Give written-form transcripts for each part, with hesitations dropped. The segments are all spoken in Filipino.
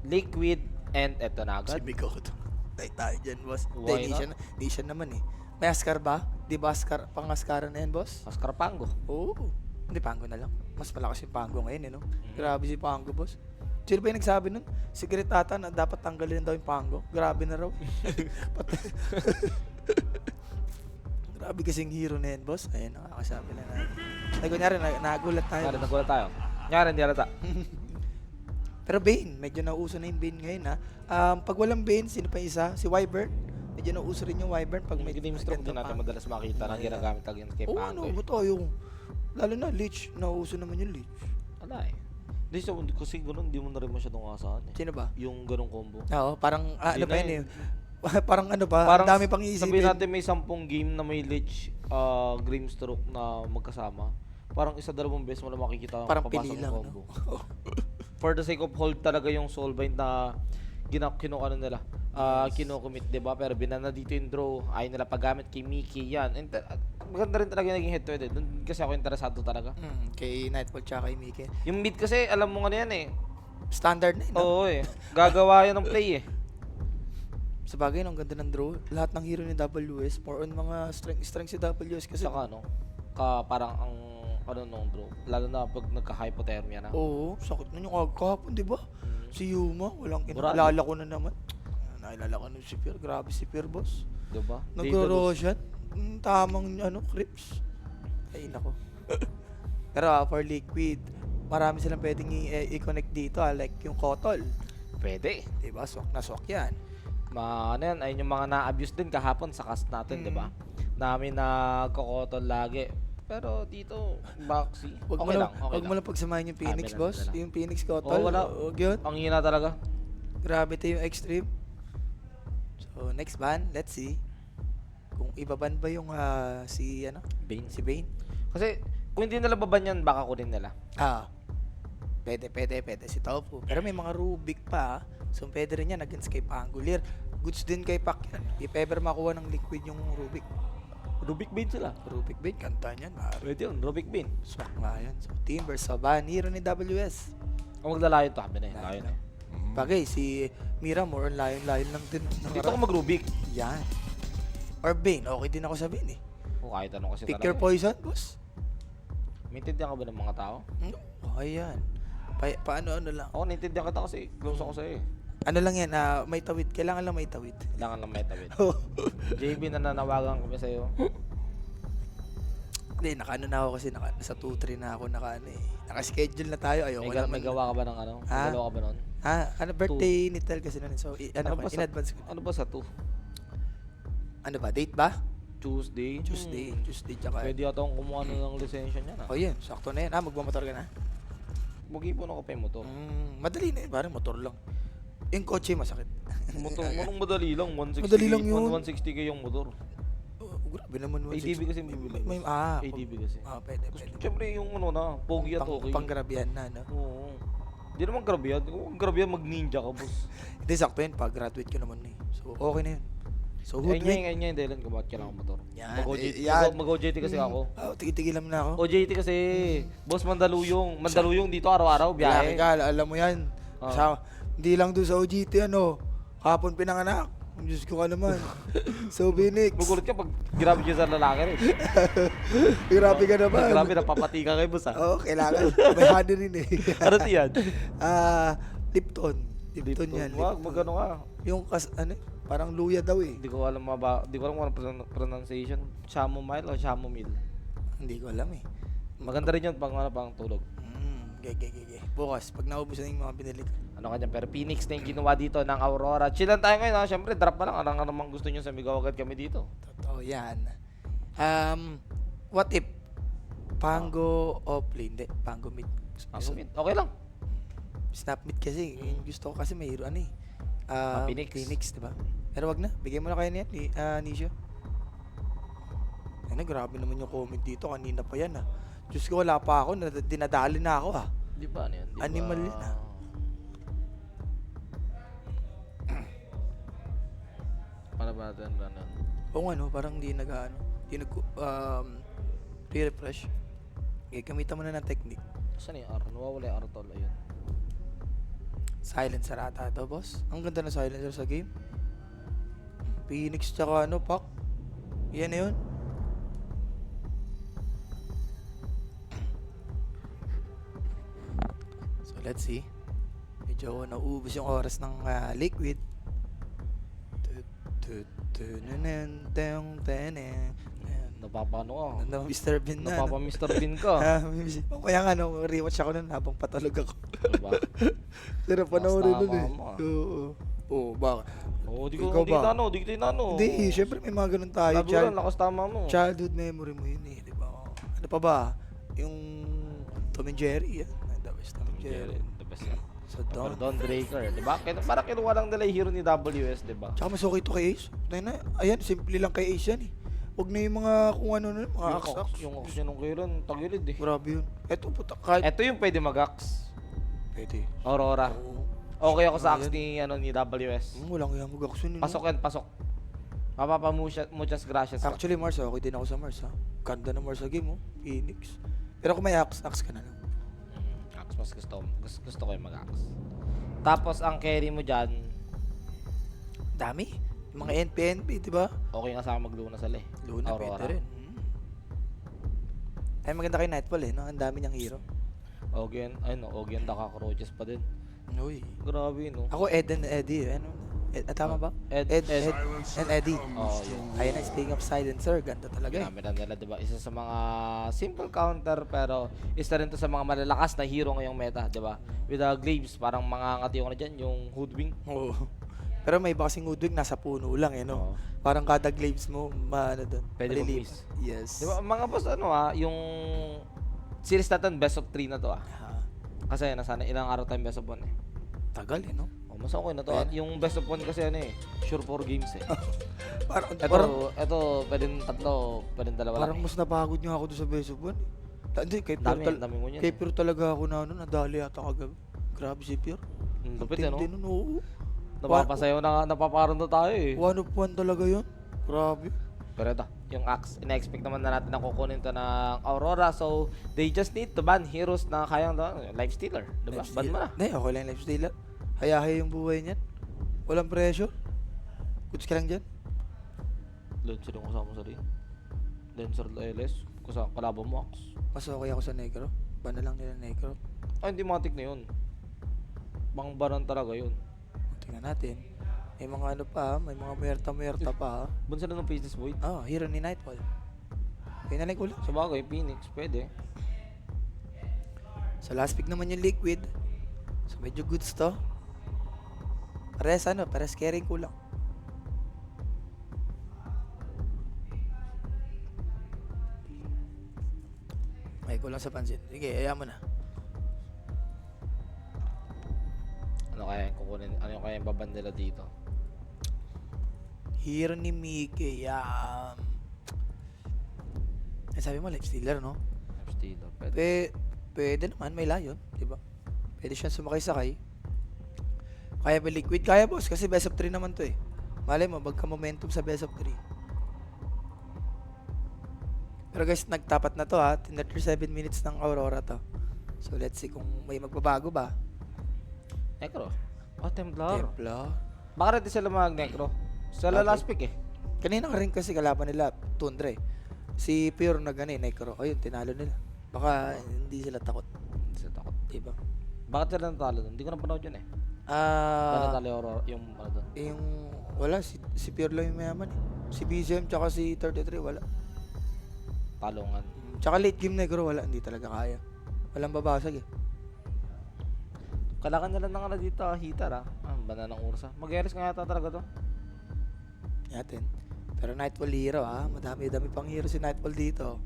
Liquid, and eto na Si agad. Bigo. Tayo dyan, boss. Why Hindi siya naman eh. May Ascar ba? Di ba Ascar, pang-Ascaran na yan, boss? Oscar Pango. Oo. Hindi, Pango na lang. Mas malakas yung Pango ngayon, eh, no? Grabe si Pango, boss. Sino ba yung nagsabi nun? Secret ata na dapat tanggalin daw yung Pango. Grabe na raw. Grabe kasing hero na yan, boss. Ayun, nakakasabi na natin. Ay, kunyari, nagulat tayo. Nyari, nagulat tayo. Nyari, hindi halata. Pero Bane, medyo nauso na yung Bane ngayon, ha? Pag walang Bane, sino pa isa? Si Wyvern. Medyo nauso rin yung Wyvern pag may Game stroke din natin madalas makita na ginagamit against kay Oo, Pango. ano, ba't tayo? Lalo na Lich, nauso naman yung Lich. Wala eh. Hindi siya, kasi gano'n, hindi mo na rin masyadong asahan eh. Sino ba? Yung ganong combo. Oo, parang, ano Yun pa na yun eh. Parang ano ba, ang dami pang iisipin. Sabihin natin may 10 game na may Lich, Grimstroke na magkasama. Parang isa-dalawang beses mo na makikita ang Parang papasok pili ng lang, combo. no? For the sake of hold talaga yung Soulbind na kinuano nila. Kino-commit, 'di ba? Pero binana dito yung draw, ay nila paggamit kay Mickey yan. And maganda rin talaga yung naging head to head. Doon kasi ako interesado talaga. Kay Nightfall tsaka kay Mike. Yung mid kasi alam mo nga yan eh. Standard na yun, no? Oo eh. Gagawa yan ng play eh. Sa bagay, ang ganda ng draw. Lahat ng hero ni WS, more on mga strength si WS kasi. Saka ano, parang ang ano nung draw. Lalo na pag nagka-hypothermia na. Oo, sakit na yung kahapon, di ba? Si Yuma, walang Murado. inaalala ko na naman. Nakilala ko na si Pierre. Grabe si Pierre, boss. 'Di ba? Nagro-roshan. Tamang crips. Ay, nako. Pero for Liquid, marami silang pwedeng i-connect dito, like yung Kotol. Pwede. Diba? Swak na swak yan. Ano yan, ayun yung mga na-abuse din kahapon sa cast natin, 'di ba? Namin nagkokotol lagi. Pero dito, Baxi, okay lang. Huwag mo lang pagsamahin yung Phoenix, Amin na boss. nila. Yung Phoenix Kotol. wala. Huwag yun. Ang hina talaga. Gravity yung extreme. So, next ban, let's see. Kung ibaban ba yung si Bane. si Bane. Kasi kung hindi nila baban yan, baka kunin nila. Pwede si Tofu. Pero may mga Rubik pa. So, pwede rin yan against kay Pangulir. Goods din kay Pac yan. If ever makuha ng Liquid yung Rubik. Rubik Bane sila. Rubik Bane, kanta niyan. Pwede yun, Rubik Bane. Swak nga yan. So, Timber, Saban, hero ni WS. Kung maglalayo to, habi na yun. Layo na yun. Bagay, si Mira, more on lion lang din. Dito ako mag-Rubik. Yan. Or Bane, okay din ako sa Bane eh. O kahit ano kasi Pick talaga. your poison, boss. Maintindihan ka ba ng mga tao? Okay yan. Paano lang. Ako, naintindihan kita kasi close ako sa'yo eh. Ano lang yan, may tawid. Kailangan lang may tawid. Kailangan lang may tawid. JB, nananawagan kami sa'yo. Hindi, nakaano na ako kasi nasa 2-3 na ako naka-schedule na tayo. Ayoko May gawa ka ba ng ano? May Ha? gawa ka ba nun? Birthday ni Tel kasi nun. So, Ano ba in advance ko. Ano ba sa 2? Ano ba, date ba? Tuesday? Tuesday, tsaka. Pwede yata akong kumuha ng lisensya niya na. Oh, yun, sakto na yan. Magmamotor ka na? Mag-ipon ako pa yung motor. Madali na yun, parang motor lang. Yung kotse, masakit. Motor, anong madali lang? 160, Madali lang yun. 160k yung motor. Grabe naman. ADB kasi bibili. ADB kasi. Pwede. Siyempre yung ano na, pogi at okay. Panggrabihan na, no? Oo. Hindi naman grabe yan. Kung grabe yan, mag-ninja ka, boss. Hindi, sakto yun. Pag-graduate ko naman eh. So, okay na yun. So, good Ayun niya yung dahilan kung bakit kailangan motor. Yan. Mag-OJT kasi ako. Tigil-tigilan na ako. OJT kasi, boss, Mandaluyong dito araw-araw, biyahe. Laki ka, alam mo yan. Hindi lang doon sa OGT, hapon pinanganak. Diyos ko ka naman. So, Binix. Magulat ka pag grabe siya sa lalaki rin. Grabe ka naman. Grabe, napapati ka kay boss, ha? Oo, kailangan. May honey rin eh. Ano yan? Lipton. Lipton yan. Wag, magano ka. Yung parang luya daw eh. Hindi ko alam kung ano pronunciation. Chamomile o chamomile? Hindi ko alam eh. Maganda rin yun pang tulog. Gege. Bukas, pag naubos na yung mga binili ko. Ano kanya, pero Phoenix na yung ginawa dito ng Aurora. Chillan tayo ngayon, ha? Siyempre, drop pa lang. Ano nga naman gusto nyo sa migaw agad kami dito? Totoo yan. What if Pango off lane? Hindi, Pango mid. Okay lang. Snap mid kasi. Yung gusto ko kasi may hero Phoenix, diba? Pero wag na. Bigay mo na kayo niyan, Nisha. Grabe naman yung comment dito. Kanina pa yan, Diyos ko, wala pa ako. Dinadali na ako, Di ba ano yan? Di Animal ba? yan, Paano ba natin ano? Oo parang di re-refresh. Okay, gamitan mo na ng technique. Saan yung R? Nawawala yung R tol. Ayun. Silencer ata to, boss. Ang ganda na silencer sa game. Phoenix tsaka ano, Pak. Yan na yun. So, let's see. Medyo nauubos yung oras ng liquid. Napapano ka. Mr. Bean na. Napapa Mr. Bean ka. Kaya nga, rewatch ako nun habang patulog ako. Diba? Sarap panoorin Basta nun eh. mama. Oo. Oo, baka. Oo, di Ikaw ko ba? di ko tinano. Hindi, syempre may mga ganun tayo. Labi lang, lakas tama mo. Childhood memory mo yun eh, di ba? Ano pa ba? Yung Tom and Jerry, yan. The best Tom and Jerry. The best yan. Sa Don. Don Draker, di ba? Parang kinuha lang nila yung hero ni WS, di ba? Tsaka mas okay to kay Ace. Ayan, simple lang kay Ace yan eh. Huwag na yung mga kung ano na, mga axe-axe. Yung ox niya nung kailan, tagilid eh. Grabe yun. Eto puta, kahit... Ito yung pwede mag-axe. Pwede. Aurora. Oo. Okay ako sa Ano axe ni WS. Walang yan mag-action yun. Pasok yan, pasok. Muchas gracias. ka. Actually, Mars, okay din ako sa Mars ha. Ganda ng Mars sa game oh. Phoenix. Pero kung may axe ka na lang. Axe mas gusto ko yung mag-axe. Tapos ang carry mo dyan, Dami. Yung mga NP, di ba? okay nga sa magluna sa Luna, Aurora. pwede rin. Ay, maganda kay Nightfall eh, no? Ang dami niyang hero. Ogian, Ogian the Cockroaches pa din. Uy. Grabe, no? Ako, Ed and Eddie. Ano? Tama ba? Ed. and Eddie. Oh, yun. Ayun na, speaking of silencer, ganda talaga eh. Ginamit na nila, diba? Isa sa mga simple counter, pero isa rin to sa mga malalakas na hero ngayong meta, diba? With the glaives, parang mga ngati ko na dyan, yung hoodwing. Oo. Pero may iba kasing Woodwing, nasa puno lang eh, no? Oo. Parang kada glaives mo, ano doon. Pwede maliliit. mag-miss. Yes. Diba, mga boss, yung series natin, best of 3 na to, Kasi nasana ilang araw tayong best of 1 eh. Tagal eh, no? Oh, mas okay na to. Pwede. Yung best of 1 kasi sure 4 games eh. Parang, Ito, pwedeng tatlo, pwedeng dalawa parang lang. mas napagod nga ako doon sa Best of One. Hindi, kay Pure, Dami mo niyan. kay Pure talaga ako na ano, nadali yata kagabi. Grabe si Pure. Lupit Tindi nun, oo. Napapasayaw na, napaparoon na tayo eh. One of one talaga yun. Grabe. Pero ito, yung Axe, ina-expect naman na natin na kukunin to ng Aurora. So, they just need to ban heroes na kayang life stealer. Diba? Ban mo na. Hindi, okay lang yung life stealer. Hayahay yung buhay niyan. Walang pressure. Goods ka lang dyan. Lancer yung kasama sa rin. Lancer LS, kalaban mo Axe. Mas okay ako sa Negro. Ban na lang nila Negro. Ay, hindi matik na yun. Bangbaran talaga yun. Tingnan natin. May mga ano pa, may mga muerta pa. Ban sila ng Faceless Void. Hero ni Nightfall. Kaya na lang ko lang. Sa bagay, Phoenix, pwede. Sa last pick naman yung Liquid. So medyo goods to. Pares carrying ko lang. May kulang sa pansin. Sige, ayaw mo na. Ano kaya yung kukunin, ano yung kaya yung baban nila dito? Hero ni Mickey, sabi mo, life stealer, no? Life stealer, pwede. Pwede naman, may layon, di ba? Pwede siya sumakay-sakay. Kaya ba Liquid? Kaya boss, kasi best of 3 naman to eh. Malay mo, magka-momentum sa best of 3. Pero guys, nagtapat na to ha. 37 minutes ng Aurora to. So let's see kung may magbabago ba. Necro. Oh, Templar. Templar. Baka ready sila mag-Necro. Sila Okay. last pick eh. Kanina ka rin kasi kalaban nila, Tundra eh. Si Pure na gani, Necro. Ayun, tinalo nila. Baka hindi sila takot. Hindi sila takot. Diba? Bakit sila natalo doon? Hindi ko napanood yun eh. Natalo yung Aurora, yung ano doon. Yung wala, si Pure lang yung mayaman eh. Si BGM tsaka si 33, wala. Talungan. Tsaka late game Negro, wala. Hindi talaga kaya. Walang babasag eh. Kailangan nila ng ano dito, hitar banda ng Ursa. Mag-eris nga yata talaga to. Yatin. Pero Nightfall hero madami-dami pang hero si Nightfall dito.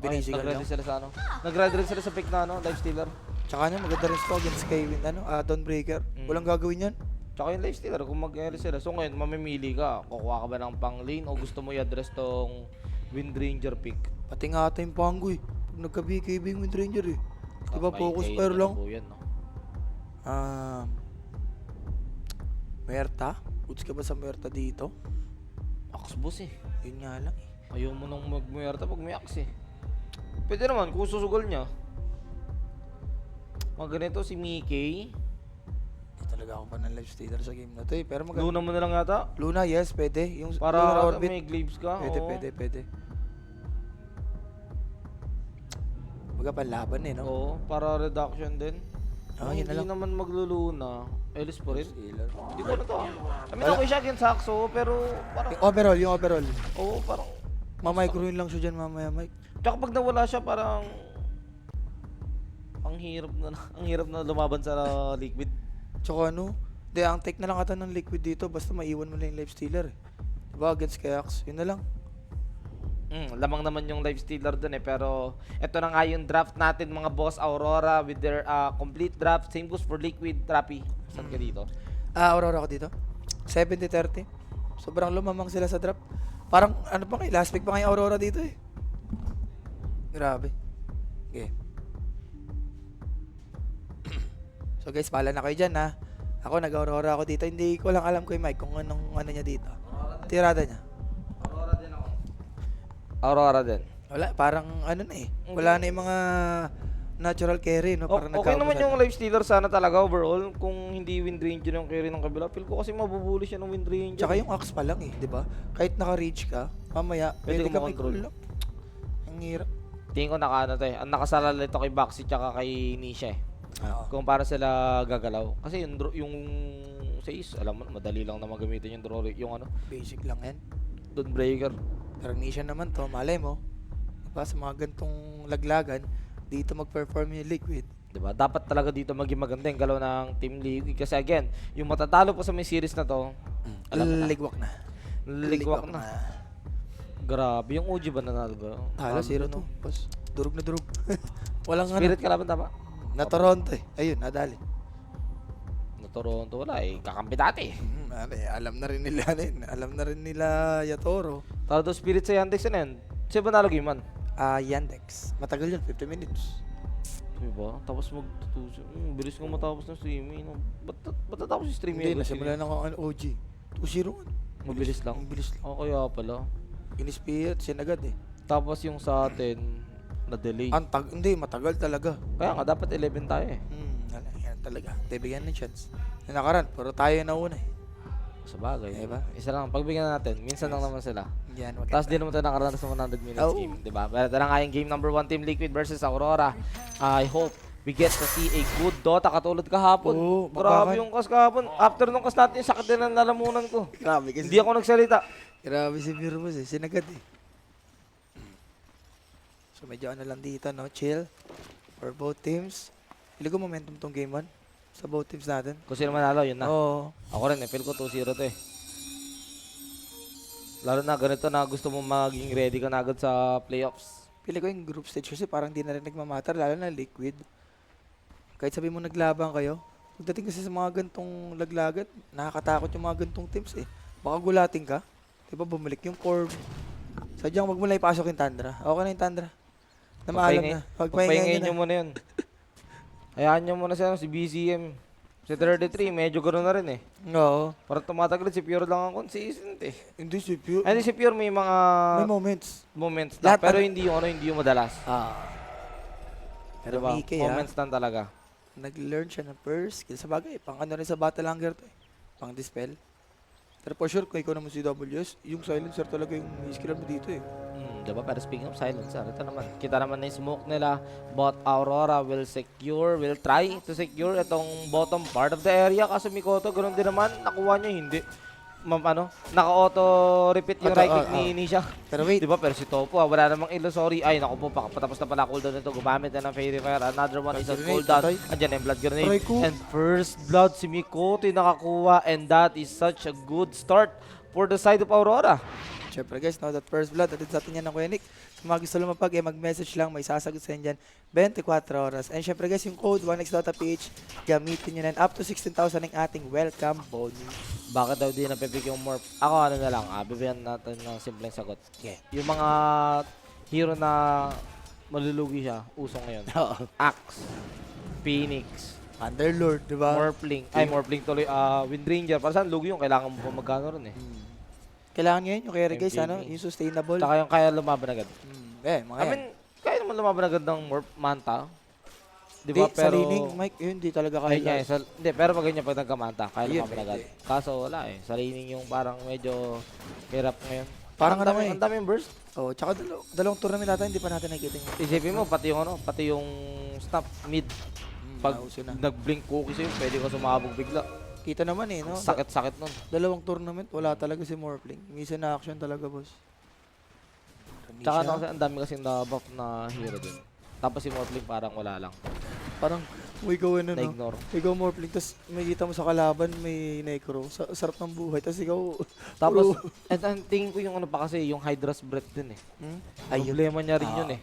Binisigal lang. Nag-ready sila sa ano? Nag-ready sila sa pick na life stealer. Tsaka maganda rin ito against kay Dawnbreaker. Walang gagawin yan. Tsaka yung life stealer, kung mag-eris sila. So ngayon, mamimili ka. Kukuha ka ba ng pang lane o gusto mo i-address tong Wind Ranger pick? Pati nga ata yung Pangoy. Pag nagka-BKB yung Wind Ranger eh. Diba focus fire lang? Yan, no? Muerta? Puts ka ba sa Muerta dito? Axe boss eh. Yun nga lang eh. Ayaw mo nang magmuerta pag may axe eh. Pwede naman kung susugal niya. Mga ganito si Mickey. Hindi talaga ako pa ng life stealer sa game na to eh. Pero maganda. Luna mo na lang yata. Luna, yes, pwede. Yung Para Lunar Orbit. may glaives ka. Pwede, oo. pwede. Baga panlaban eh, no? Oo, para reduction din. Ah, yun na Hindi lang. naman magluluna. Ellis pa rin. Stealer. Hindi ko na to. I mean, okay siya against Haxo, pero parang, Yung overall. oo, parang, Mamay-groin lang siya dyan mamaya, Mike. tsaka pag nawala siya, parang, ang hirap na lumaban sa liquid. Tsaka ano, di ang take na lang ata ng liquid dito, basta maiwan mo lang yung life stealer eh. Diba, against Kayax, yun na lang. Lamang naman yung life stealer dun eh, pero ito na nga yung draft natin mga boss. Aurora with their complete draft. Same goes for liquid. Trappy, saan ka dito? Aurora ako dito. 70-30. Sobrang lumamang sila sa draft. Parang, ano pa kayo, last pick pa nga yung Aurora dito eh. Grabe. Okay. So guys, pala na kayo dyan ha. Ako, nag-Aurora ako dito. Hindi ko lang alam ko yung Mike kung anong ano niya dito. Tirada niya. Aurora din ako. Aurora din. Wala, parang ano na eh. Wala na yung mga natural carry, no? Parang Okay naman nagkaubusan yung na. life stealer sana talaga overall. Kung hindi wind ranger yung carry ng kabila. Feel ko kasi mabubuli siya ng wind ranger. Tsaka yung axe pa lang eh, di ba? Kahit naka-reach ka, mamaya, Pwede pwede ka ka may makontrol. cool. Ang hirap. Tingin ko nakaano to eh. Ang nakasala ito kay Baxi tsaka kay Nisha eh. Oo. Kung paano sila gagalaw. Kasi yung 6, alam mo, madali lang na magamitin yung draw, yung ano, Basic lang yan. Dawnbreaker. Pero Nisha naman to, malay mo, diba, sa mga gantong laglagan, dito mag-perform yung liquid. Diba? Dapat talaga dito maging maganda yung galaw ng Team Liquid. Kasi again, yung matatalo po sa may series na to, alam mo na. Ligwak na. Ligwak na. Grabe, yung OG ba nanalo ba? Talo, 0-2. Pas, durog na durog. Walang Spirit ano. kalaban tama? Na Toronto eh. Ayun, nadali. Na Toronto wala eh. Kakampi dati. Alam na rin nila Alam na rin nila Yatoro. Talo daw Spirit sa Yandex na yan. Siya ba nalo game man? Yandex. Matagal yun, 50 minutes. Diba? Tapos magtutusin. Bilis nga matapos ng streaming. No? Ba't natapos yung streaming? Hindi, nasimula na ako OG. 2-0. Mabilis lang. Mabilis lang. O kaya pala. Inispirit, sinagad eh. Tapos yung sa atin, na-delay. Hindi, matagal talaga. Kaya nga, dapat 11 tayo eh. Yan talaga. Bigyan ng chance. Yung nakaraan, pero tayo na una eh. Sa bagay. Diba? Isa lang, pagbigyan natin, minsan lang naman sila. Yan, Tapos di naman tayo nakaranas ng 100 minutes Oh. game, di ba? Pero ito na nga yung game number 1, Team Liquid versus Aurora. I hope we get to see a good Dota katulad kahapon. Oo, Grabe bakbakan. yung kas kahapon. After nung kas natin, sakit din ang lalamunan ko. Grabe kasi. Hindi ako nagsalita. Grabe si Virus eh. Sinagad eh. So medyo ano lang dito, no? Chill. For both teams. Pili ko momentum tong game 1. Sa both teams natin. Kung sino manalo, yun na. Oo. Ako rin, feel ko 2-0 to eh. Lalo na ganito na gusto mo maging ready ka na agad sa playoffs. Pili ko yung group stage kasi parang di na rin nagmamatter. Lalo na liquid. Kahit sabi mo naglaban kayo. Pagdating kasi sa mga gantong laglagan, nakakatakot yung mga gantong teams eh. Baka gulating ka. Diba bumalik yung Corv. Sadyang wag mo lang ipasok yung Tundra. Okay na yung Tundra. Na maalam na. Pagpahingayin nyo nyo muna yun. Hayaan nyo muna si BCM. Si 33, medyo gano'n na rin eh. Oo. Parang tumatagal, si Pure lang ang consistent eh. Hindi si Pure. Ay, si Pure may mga May moments. moments lang, Lahat pero ano- hindi yung madalas. Pero Diba? Mike, Moments lang talaga. nag-learn siya ng first skill. Sa bagay, pang ano rin sa battle hunger to eh. Pang dispel. Pero for sure, kung ikaw naman si WS, yung silencer talaga yung skill mo dito eh. Diba? Pero speaking of silencer, ito naman. Kita naman na yung smoke nila. But Aurora will try to secure itong bottom part of the area. Kaso Mikoto, ganoon din naman. Nakuha niya, hindi. Naka-auto repeat yung right click ni Nisha. Pero wait, Diba? Pero si Topo, wala namang illusory. Ay, naku po, patapos na pala cooldown nito. Gumamit na ng Fairy Fire. Another one is on Grenade, cooldown. patay. Andyan na yung blood grenade. Aray ko. And first blood, si Mikoto yung nakakuha. And that is such a good start for the side of Aurora. syempre guys, now that first blood, atid sa atin yan ng Kuya Nick. Sa mga gusto lumapag, mag-message lang, may sasagot sa inyo dyan. 24 oras. And syempre guys, yung code 1x.ph, gamitin nyo na up to 16,000 ang ating welcome bonus. Bakit daw di napipick yung morph? Ako ano na lang, bibigyan natin ng simpleng sagot. Okay. Yung mga hero na malulugi siya, usong ngayon. Axe, Phoenix, Underlord, di ba? Morphling. Ay, Morphling tuloy. Wind Ranger. Para saan lugi yun? Kailangan mo pa magkano rin eh. Kailangan ngayon yung carry guys, MPV. ano, yung sustainable. Tsaka yung kaya lumaban agad. Mga I mean, kaya naman lumaban agad ng Morph Manta. Di ba? Sa Pero, laning, Mike, yun, hindi talaga kaya. ayun nga, hindi, pero pag ganyan pag nagkamanta, kaya Ayun, naman agad. pwede. Kaso wala eh. Sa laning yung parang medyo hirap ngayon. Parang ang ano dami, eh. ang dami yung burst. Oh, tsaka dalawang tournament natin, hindi pa natin nakikita yung Isipin mo, pati yung snap mid. Pag nauso na. nag-blink cookies yun, pwede ka sumabog bigla. Kita naman eh, no? Sakit-sakit nun. Dalawang tournament, wala talaga si Morphling. Minsan na action talaga, boss. Tsaka ano kasi, ang dami kasing na-buff na hero dun. Tapos si Morphling parang wala lang. Parang, ikaw ano, no? Na-ignore. Ikaw Morphling, tapos may kita mo sa kalaban, may necro. Sarap ng buhay, tapos ikaw, Tapos, and ang tingin ko yung ano pa kasi, yung Hydra's Breath din eh. Ayun. Problema niya rin yun eh.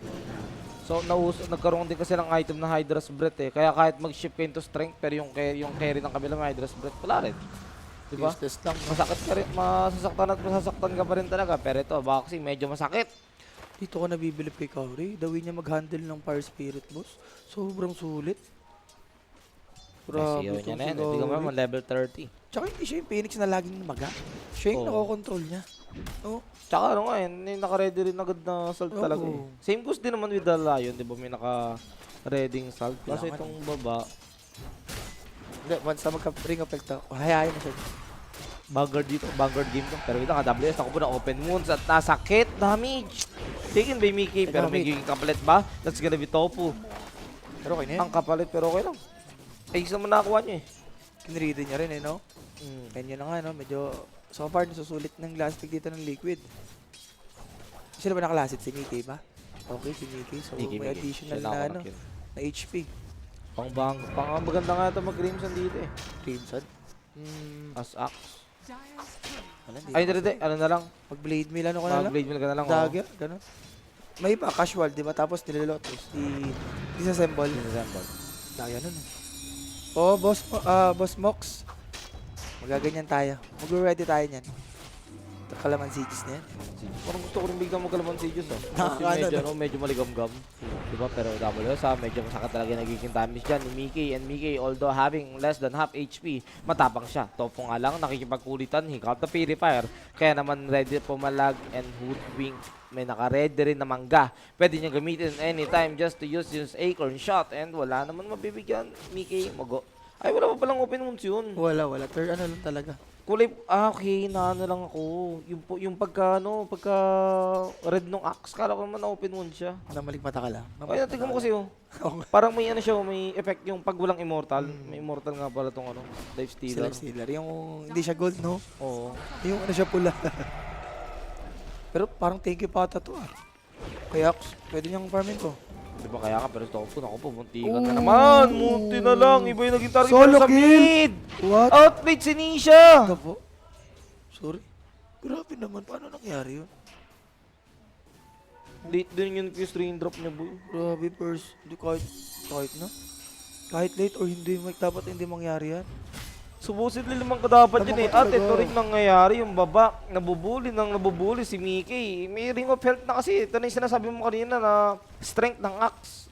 So, nagkaroon din kasi ng item na Hydra's Breath eh. Kaya kahit mag-shift kayo into strength, pero yung carry ng kabila may Hydra's Breath, wala rin. Diba? Useless lang. Masakit ka rin, masasaktan at masasaktan ka pa rin talaga. Pero ito, boxing, medyo masakit. Dito ko nabibilip kay Kauri. The way niya mag-handle ng Fire Spirit, boss. Sobrang sulit. Grabe Grabe niya na yan. si Hindi ka Kauri. naman level 30. Tsaka hindi siya yung Phoenix na laging maga. Siya yung Oo. nakokontrol niya. Oh, Tsaka ano nga eh, naka-ready rin agad na salt Oo. talaga eh. Same goes din naman with the Lion, di ba? May naka-reading salt. Kasi Kailangan itong baba, hindi, once na magka-ring effect ako, hayain na siya. Vanguard game to. Pero ito, ka-WS, ako po na open wounds at nasakit, damage. Taken by Mickey, pero may giging kapalit ba? That's gonna be Tofu. Pero okay na yun. Ang kapalit, pero okay lang. Ace naman nakakuha niya eh. Kinready niya rin eh, no? And yun na nga, no? Medyo, so far, nasusulit ng last pick dito ng Liquid. Sino ba nakalasit? Si Mickey ba? Okay, si Mickey. So, may additional na, ano, na HP. Pang maganda nga ito mag-Crimson dito eh. Crimson. As Axe. Wala, Ay, hindi, ano na lang. Mag-blade mill, ano ko na lang? Blade mill ka na lang. Dagger, gano'n. May iba, casual, di ba? Tapos nilolotos. Disassemble. Disassemble. Daya nun. Oh, Boss Mox. Magaganyan tayo. Mag-ready tayo niyan. Kalaman Sieges na yan. Parang gusto ko rin biglang magkalaman si Diyos ah. Kasi Nakakaano, medyo maligam-gam. Diba? Pero WS medyo masakit talaga yung nagiging damage dyan ni Mickey. And Mickey, although having less than half HP, matapang siya. Topo nga lang, nakikipagkulitan, he got the purifier. Kaya naman ready pumalag and hoodwink. May naka-ready rin na mangga. Pwede niya gamitin anytime just to use his acorn shot. And wala naman mabibigyan, Mickey. Mago. Ay, wala pa palang open wounds yun. Wala. Third ano lang talaga. Kulay, okay, na ano lang ako. Yung pagka red nung axe, kala ko naman na-open wound siya. Namalig mata ka lang. Ay, tignan mo kasi oh. Parang may ano siya, may effect yung pag walang immortal. May immortal nga pala tong ano, life Si stealer. Life Stealer. Yung hindi siya gold, no? Oo. Yung ano siya pula. Pero parang thank you pa ata to ah. Kaya pwede niyang farmin to. Di ba kaya ka, pero stop ko, muntikan na naman. Munti na lang, iba yung naging target Solo sa kill! mid. What? Outplayed si Nisha. Ano po? Sorry. Grabe naman. Paano nangyari yun? Late din yung fuse rain drop niya, boy. Grabe, first. Hindi kahit na. Kahit late or hindi, dapat hindi mangyari yan. Supposedly limang dapat yun eh. Tama ka At ito talaga. rin nangyayari, yung baba, nabubuli si Mickey. May ring of health na kasi. Ito na yung sinasabi mo kanina na strength ng axe.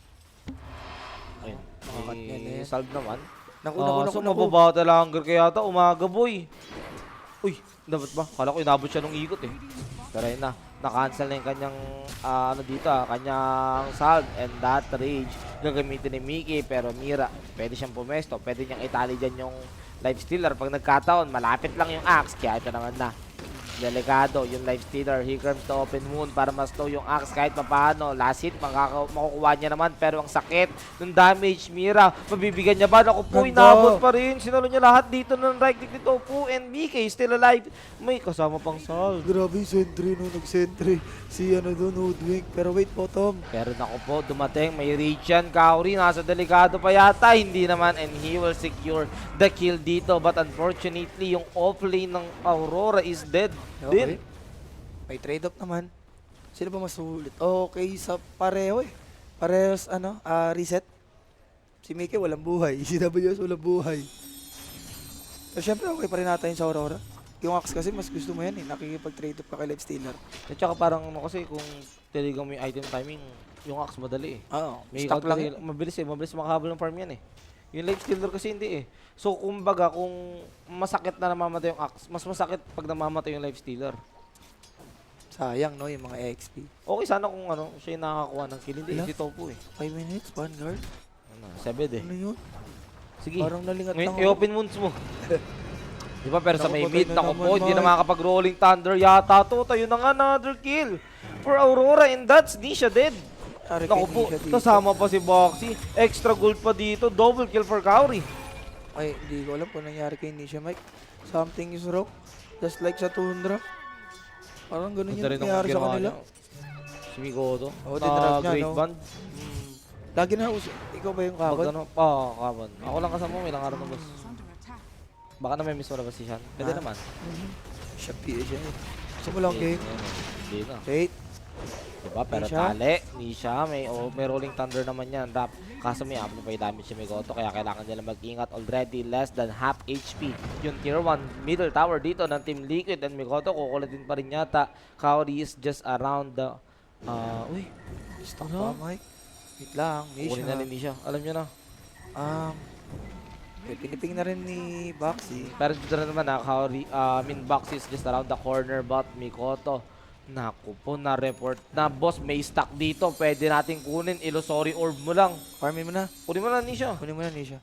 Ayun. Nakakat niya na yan. Salve naman. Naku. So mababa talaga hanggang kaya ata umaga, boy. Uy, dapat ba? Kala ko inabot siya nung ikot eh. Pero yun na. Na-cancel na yung kanyang kanyang salve and that rage gagamitin ni Mickey. Pero Mira, pwede siyang pumesto. Pwede niyang itali dyan yung life stealer. Pag nagkataon, malapit lang yung axe. Kaya ito naman na. Delikado yung life stealer. Here comes the open wound para ma-slow yung axe kahit papaano. Last hit, makukuha niya naman. Pero ang sakit ng damage, Mira, mabibigyan niya ba? Naku po, inabot pa rin. Sinalo niya lahat dito ng right click ni Tofu and BK still alive. May kasama pang Sal. Grabe yung sentry no. Nag-sentry. Si ano doon, Hoodwink. Pero wait po, Tom. Pero naku po, dumating. May reach yan. Kaori, nasa delikado pa yata. Hindi naman and he will secure the kill dito. But unfortunately, yung off-lane ng Aurora is dead. Okay. May trade-off naman. Sino ba masulit? Okay, sa pareho eh. Parehos, reset. Si Mickey walang buhay. Si WS walang buhay. Pero syempre, okay pa rin natin sa Aurora. Yung Axe kasi, mas gusto mo yan eh. Nakikipag-trade off ka kay Life Stealer. At saka parang ano kasi kung talagang may item timing, yung axe madali eh. Oo. May Stock lang. mabilis makahabol ng farm yan eh. Yung life stealer kasi hindi eh. So kumbaga kung masakit na namamatay yung axe, mas masakit pag namamatay yung life stealer. Sayang no, yung mga XP. Okay sana kung ano, siya yung nakakakuha ng kill. Hindi, Wala. si Tofu eh. 5 minutes, Vanguard. Sebed eh. Ano yun? Sige. Parang nalingat Ngayon, lang ako. i-open wounds mo. Di ba, pero sa may Nakapatay mid, na naku naman, po, hindi na Mike. makakapag-rolling thunder yata to. Tayo na nga, another kill for Aurora, and that's Nisha dead. Ari Naku kay po, Nisha dito. kasama pa si Boxy. Extra gold pa dito, double kill for Kauri. Ay, hindi ko alam kung nangyari kay Nisha, Mike. Something is wrong. Just like sa Tundra. Parang ganun yung Ganda rin ang nangyari sa ginawa kanila. niya. Si Migoto, Oo, dinrag niya, great no? band. Lagi na uso. Ikaw ba yung Pag kabad? ano, kaban. Ako lang kasama mo, ilang araw na boss. Baka na may miss mo na ba si Shan? Pwede Ah. naman. Siya PA siya eh. Gusto mo lang game? Hindi na. Wait. Diba? Pero Nisha? tali, Nisha, may rolling thunder naman yan. Rap. Kaso may amplify damage si Migoto, kaya kailangan nila mag-ingat. Already less than half HP. Yung tier 1 middle tower dito ng Team Liquid and Migoto, kukulitin pa rin yata. Kaori is just around the... uy, Stuck Ano? pa, Mike. Wait lang. kukunin na rin Nisha. Nisha. Alam nyo na. Piniping na rin ni Boxy. Pero dito na naman Kaori, Box is just around the corner, but Migoto, naku po, na-report na. Boss, may stock dito. Pwede natin kunin. Illusory orb mo lang. Farmin mo na. Kunin mo na, Nisha. Kunin mo na, Nisha.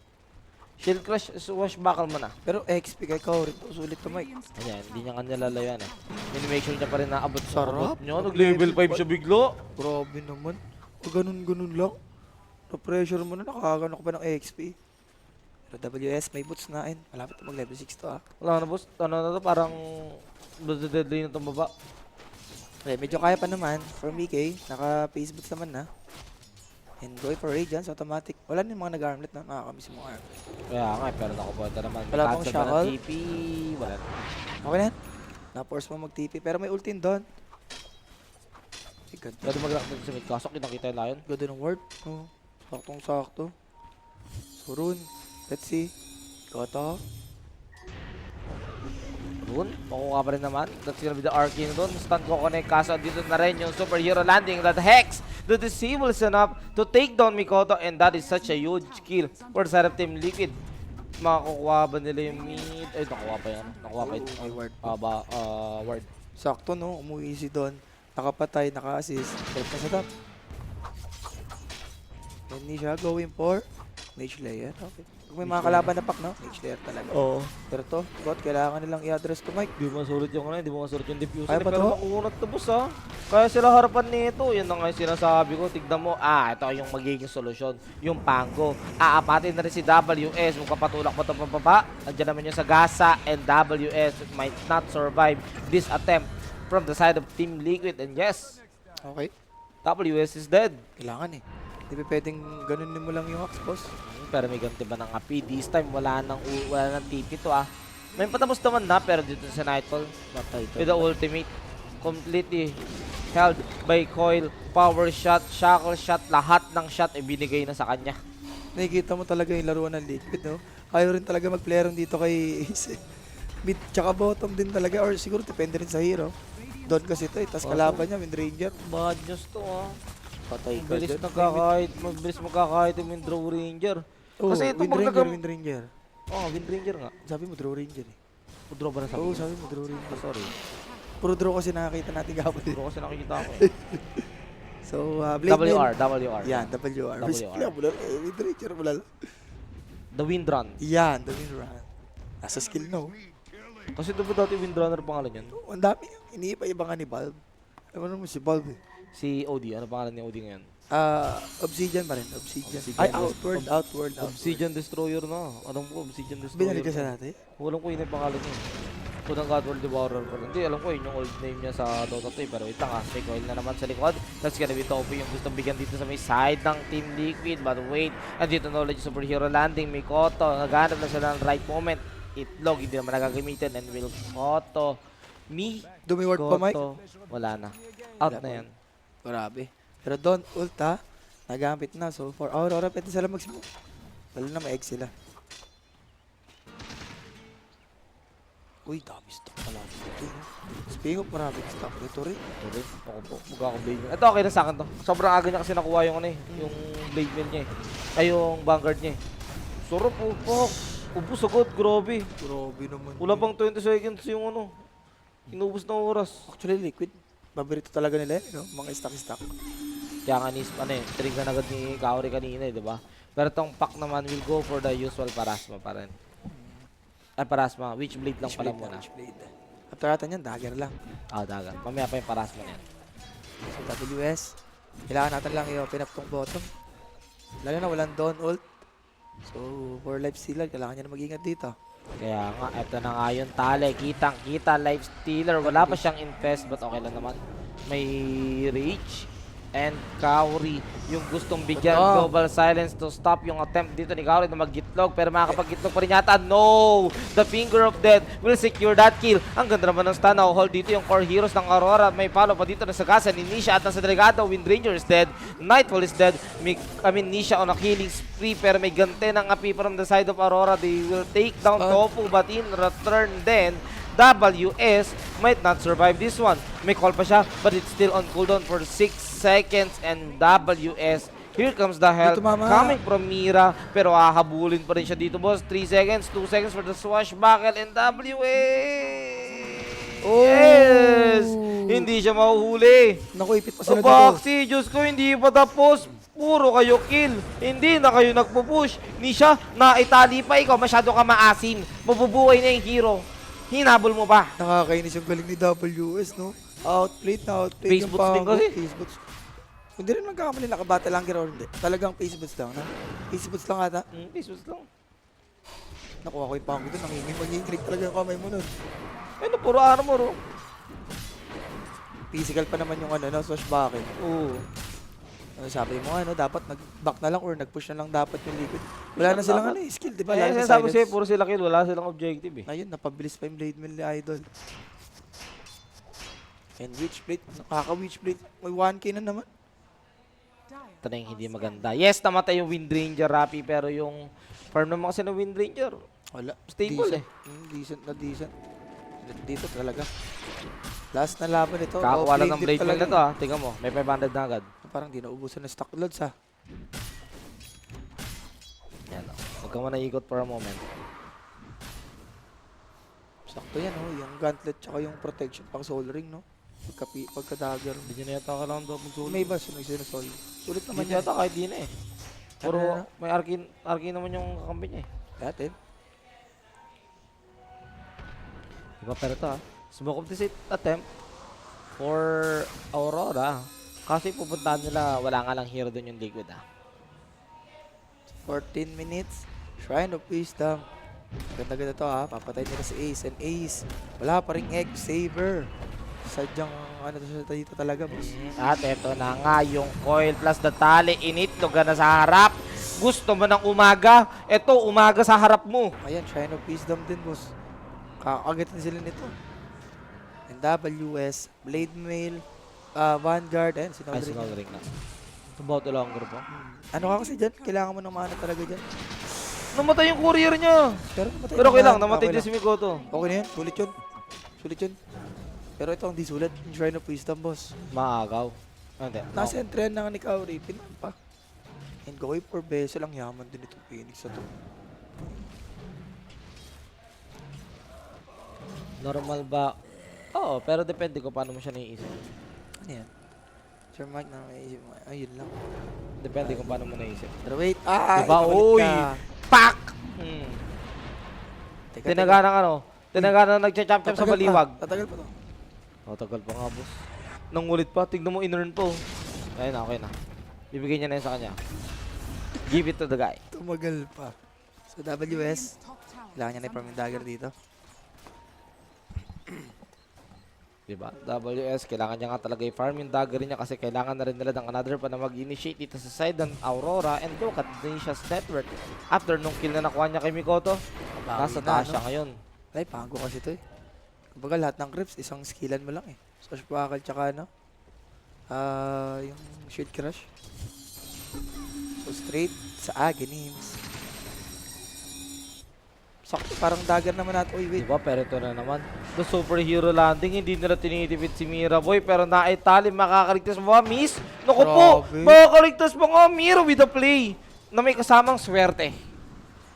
Shield Crush, swashbuckle mo na. Pero XP kay Kaori. Sulit to, Mike. Ayan, hindi niya kanya lalayan eh. Minimake sure niya pa rin na abot sa Sarap. abot nyo. Nag-level 5 siya biglo. Grabe naman. Ganun-ganun lang. Na-pressure mo na. Nakakagano ko pa ng XP. Pero WS, may boots na. Malapit na mag-level 6 to, ah. Wala na boss, ano na to, parang deadly na itong baba. Okay, medyo kaya pa naman. For Mickey, naka-face boots naman na. And going for Radiance, automatic. Wala na yung mga nag-armlet na nakakamiss yung mga armlet. Kaya nga, pero nakupunta naman. Wala bang Cancel ba ng shackle? TP? Wala na. Okay na yan. Na-force mo mag-TP. Pero may ulti doon. Ganda. Pwede mag-rock sa mid. Kaso kinakita yung Lion. Ganda ng ward. Oh, saktong-sakto. So, Rune. Let's see. Goto. Rune, makuha pa rin naman. That's gonna be the Arcane doon. Stun ko connect. Kaso dito na rin yung superhero landing. That Hex, the Disable is enough to take down Mikoto. And that is such a huge kill for the side of Team Liquid. Makakuha ba nila yung mid? Ay, nakuha pa yan. Nakuha pa yun. May ward. Ward. Sakto, no? Umuwi si Don. Nakapatay, naka-assist. Help na sa top. And Nisha going for Mage Layer. Okay. Kung may mga kalaban na pack, no? Mage Layer talaga. Oo. Pero to, God, kailangan nilang i-address to Mike. Di mo masulit yung ano, di mo masulit yung diffuser. Kaya pa Pero to? makunat to boss ha. Kaya sila harapan nito. Yan na nga yung sinasabi ko. Tignan mo, ito yung magiging solusyon. Yung Pango. Aapatin na rin si WS. Magpapatulak pa ito pababa. Nandiyan naman yung Sagasa. And WS might not survive this attempt from the side of Team Liquid. And yes, Okay. WS is dead. Kailangan eh. Hindi pa pwedeng ganunin mo lang yung Hawks, boss. Pero may ganti ba ng api? This time wala nang TP to ah. May patapos naman na pero dito sa Nightfall. Matay to. With the ultimate, completely held by Coil, power shot, shackle shot, lahat ng shot ay binigay na sa kanya. Nakikita mo talaga yung laruan ng Liquid, no? Ayaw rin talaga mag-player dito kay Ace. Mid tsaka bottom din talaga, or siguro depende rin sa hero. Doon kasi ito eh, tapos kalaban niya, Wind Ranger. Bad news to ah. Patay ka Mabilis dyan. mabilis magkakahit yung Draw Ranger. Oh, Kasi ito Wind pag Ranger, nagam... Wind Ranger. Wind Ranger nga. Sabi mo, Draw Ranger eh. Draw ba na sabi? Oo, sabi mo, Draw Ranger. Sorry. Puro draw kasi nakakita natin kapag. Draw kasi nakikita ko eh. So, Blade Mail. WR. Yan, WR. Wala mo lang. Wind Ranger mo lang. The Wind Run. Yan, the Wind Run. Nasa skill, no? Kasi diba dati Wind Runner pangalan yan? Ang dami. Iniiba-iba nga ni Valve. Alam mo naman si Valve eh. Si OD. Ano pangalan ni OD ngayon? Obsidian pa rin. Obsidian. Obsidian. Ay, Outward. Obsidian Destroyer na. Alam ko, Obsidian Destroyer. Binalik ka sa natin? Alam ko yun yung pangalan niya. Unang Godworld Devourer pa rin. Hindi, alam ko yun yung old name niya sa Dota 2 pero ito nga, may coil na naman sa likod. That's gonna be Topo yung gustong bigyan dito sa may side ng Team Liquid. But wait, andito na ulit yung superhero landing. Mikoto, naghanap na sila ng right moment. Itlog, hindi naman nagagamitin. And Mikoto, Dumiward pa, Mike? wala na. Out Wala na pa. yan. Grabe. Pero doon, ulta, nagamit na. So, for Aurora, pwede sila mag-smoke. Lalo na may egg sila. Uy, dami stock pala dito. Speaking of maraming stock, ito rin. Ito rin. Ako po. Mukha akong blade mill. Ito okay na sa akin to. Sobrang aga niya kasi nakuha yung ano eh. Yung blade mill niya eh. Ay yung vanguard niya eh. Sarap po. Ubus agad. Grabe. Grabe naman. Wala pang 20 seconds yung ano. Inubos na oras. Actually, Liquid. Paborito talaga nila yun, no? Mga stock-stock. Kaya nga ano eh. Trigger na agad ni Kaori kanina eh. Diba? Pero tong pack naman will go for the usual Parasma pa rin. Ay, Parasma. Witchblade lang pala muna. Witchblade. After ata niyan, dagger lang. Dagat. Mamaya pa yung Parasma niyan. So WS, kailangan natin lang i-open up tong bottom. Lalo na walang Dawn ult. So, for life stealer, kailangan niya na mag-ingat dito. Kaya nga, eto na nga yung tali. Kitang-kita, life stealer. Wala pa siyang infest, but okay lang naman. May reach and Kauri yung gustong bigyan global silence to stop yung attempt dito ni Kauri na mag-gitlog, pero makakapag-gitlog pa rin yata. No! The finger of death will secure that kill. Ang ganda naman ng stun. Hold dito yung core heroes ng Aurora. May follow pa dito na Sagasa ni Nisha at nasa Delegado. Windranger is dead. Nightfall is dead. Nisha on a killing spree, pero may gante ng api from the side of Aurora. They will take down Tofu, but in return then WS might not survive this one. May call pa siya, but it's still on cooldown for 6 seconds, and WS, here comes the help coming from Mira, pero hahabulin pa rin siya dito, boss. 3 seconds, 2 seconds for the swashbuckle, and WS! Yes! Hindi siya mahuhuli. Naku, ipit pa sila Baksi, Diyos ko, hindi pa tapos. Puro kayo kill. Hindi na kayo nagpo-push. Nisha, naitali pa ikaw. Masyado ka maasim. Mabubuhay na yung hero. Hinabol mo ba? Nakakainis yung galing ni WS, no? Outplayed na outplayed Face yung boots din Pango. kasi. Face boots. Kung di rin magkakamali, nakabata lang or hindi. Talagang face boots lang, na? Face boots lang ata. Pesos lang. Nakuha ko yung Pango doon. Nanginginig talaga yung kamay mo nun. Ano, puro armor, oh. Physical pa naman yung ano, no? Swashbuckle. Oo. Ano sabi mo, ano, dapat nag-back na lang or nag-push na lang dapat yung liquid. Wala na silang ano, skill, di ba? Lalo na Sabi silence. sa'yo, puro sila kill. Wala silang objective, eh. Ayun, napabilis pa yung blade mill ni Idol. And Witchblade, nakaka-Witchblade. May 1k na naman. Ito na yung hindi maganda. Yes, namatay yung Windranger, Rapi, pero yung farm naman kasi ng Windranger, Wala. stable, Decent. Decent na decent. Dito talaga. Last na laban ito. Kakakuha lang ng blade blade mill talaga. na to, ha. Tingnan mo, may 500 na agad. Parang di naubusan ng stock loads, ha. Yan, oh. Huwag ka muna ikot for a moment. Sakto yan, oh. Yung gauntlet tsaka yung protection pang soul ring, no? Pagka-dagger. Hindi nyo na yata kailangan double soul. May iba sunog sila soul. Sulit naman Hindi yan. yata kahit di na, eh. Puro Ano na? may arcane naman yung kakampi niya, eh. Dati. Diba, pero ito, ha. Smoke of the attempt for Aurora. Kasi pupuntahan nila, wala nga lang hero dun yung liquid, ha. 14 minutes. Shrine of Wisdom. Ganda-ganda to, ha. Papatay nila si Ace. And Ace, wala pa rin X-Saver. Sadyang, ano to dito talaga, boss. At eto na nga yung coil plus the tali. Initlog ka na sa harap. Gusto mo ng umaga? Eto, umaga sa harap mo. Ayan, Shrine of Wisdom din, boss. Kakagat na sila nito. And WS, Blade Mail, Vanguard, ayan, Ay, sinodring. sinodring na. About the longer po. Ano ka kasi dyan? Kailangan mo ng mana talaga dyan. Namatay yung courier niya. Pero okay lang, namatay din si Mikoto. Okay na yan, sulit yun. Sulit yun. Pero ito ang di sulit, yung Shrine of Wisdom, boss. Maagaw. Hindi. Nasa entry na nga ni Kauri, pinan pa. And go for beso lang, yaman din itong Phoenix sa to. Normal ba? Oo, pero depende ko paano mo siya naiisip. Ano yan? Sir Mike, na may isip mo. Ayun lang. Depende kung paano mo naisip. Pero wait, Diba? ikabalik Uy! ka. Pak! Teka, Tinaga ng ano? Tinaga ng nagcha-chop-chop sa Tatagal pa. baliwag. Tatagal pa to. Oh, tagal pa nga, boss. Nangulit pa. Tignan mo, in-earn po. Ayun na, okay na. Bibigyan niya na yun sa kanya. Give it to the guy. Tumagal pa. So WS, kailangan niya na i-farm yung dagger dito. Diba? WS, kailangan niya nga talaga i-farm yung dagger niya kasi kailangan na rin nila ng another pa na mag-initiate dito sa side ng Aurora. And look at Nisha's network. After nung kill na nakuha niya kay Mikoto, nasa taas siya ngayon. Ay, pago kasi to eh. Kumbaga lahat ng creeps, isang skillan mo lang eh. So, Swashbuckle tsaka ano, yung Shield Crush. So, straight sa Aghanim's. Sakto, parang dagger naman natin. Uy, wait. Diba? Pero ito na naman. The superhero landing, hindi nila tinitipid si Miraboy. Pero naitali, makakaligtas mo ba, miss? Naku po, Grabe. makakaligtas mo nga, Mira with the play. Na may kasamang swerte.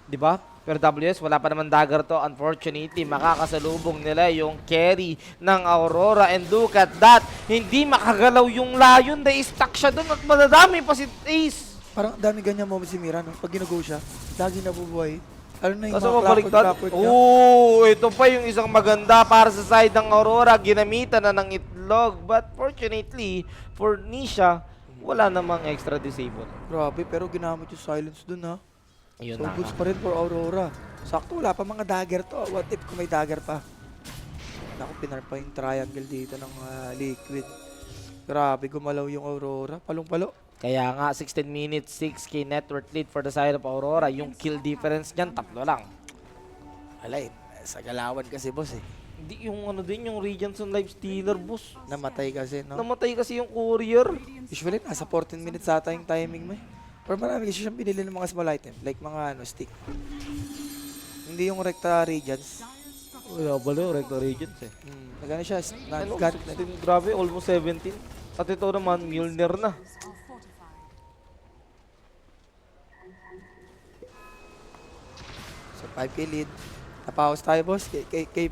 Diba? Pero WS, wala pa naman dagger to. Unfortunately, makakasalubong nila yung carry ng Aurora. And look at that. Hindi makagalaw yung Lion. Dahil stuck siya doon at madadami pa si Ace. Parang ang dami ganyan moment si Mira, no? Pag ginago siya, lagi nabubuhay. Ano na yung Kaso mga mabaliktad. backward niya. Ito pa yung isang maganda para sa side ng Aurora. Ginamitan na ng itlog. But fortunately, for Nisha, wala namang extra disable. Grabe, pero ginamit yung silence dun, ha? Ayun So, na goods nga. pa rin for Aurora. Sakto, wala pa mga dagger to. What if kung may dagger pa? Naku, pinar pa yung triangle dito ng Liquid. Grabe, gumalaw yung Aurora. Palong-palo. Kaya nga, 16 minutes, 6k net worth lead for the side of Aurora. Yung kill difference niyan, 3 lang. Alay, sa galawan kasi, boss, eh. Hindi yung ano din, yung Regents on Life Stealer, boss. Namatay kasi, no? Namatay kasi yung courier. Usually, nasa 14 minutes ata yung timing mo, eh. Pero marami kasi siyang binili ng mga small item. Like mga, stick. Hindi yung Recta Regents. Wala pala yung Rector Regents eh. Nagano siya, Ano, nag 16, grabe, almost 17. At ito naman, Mjolnir na. So 5k lead. Napaus tayo, boss. Kay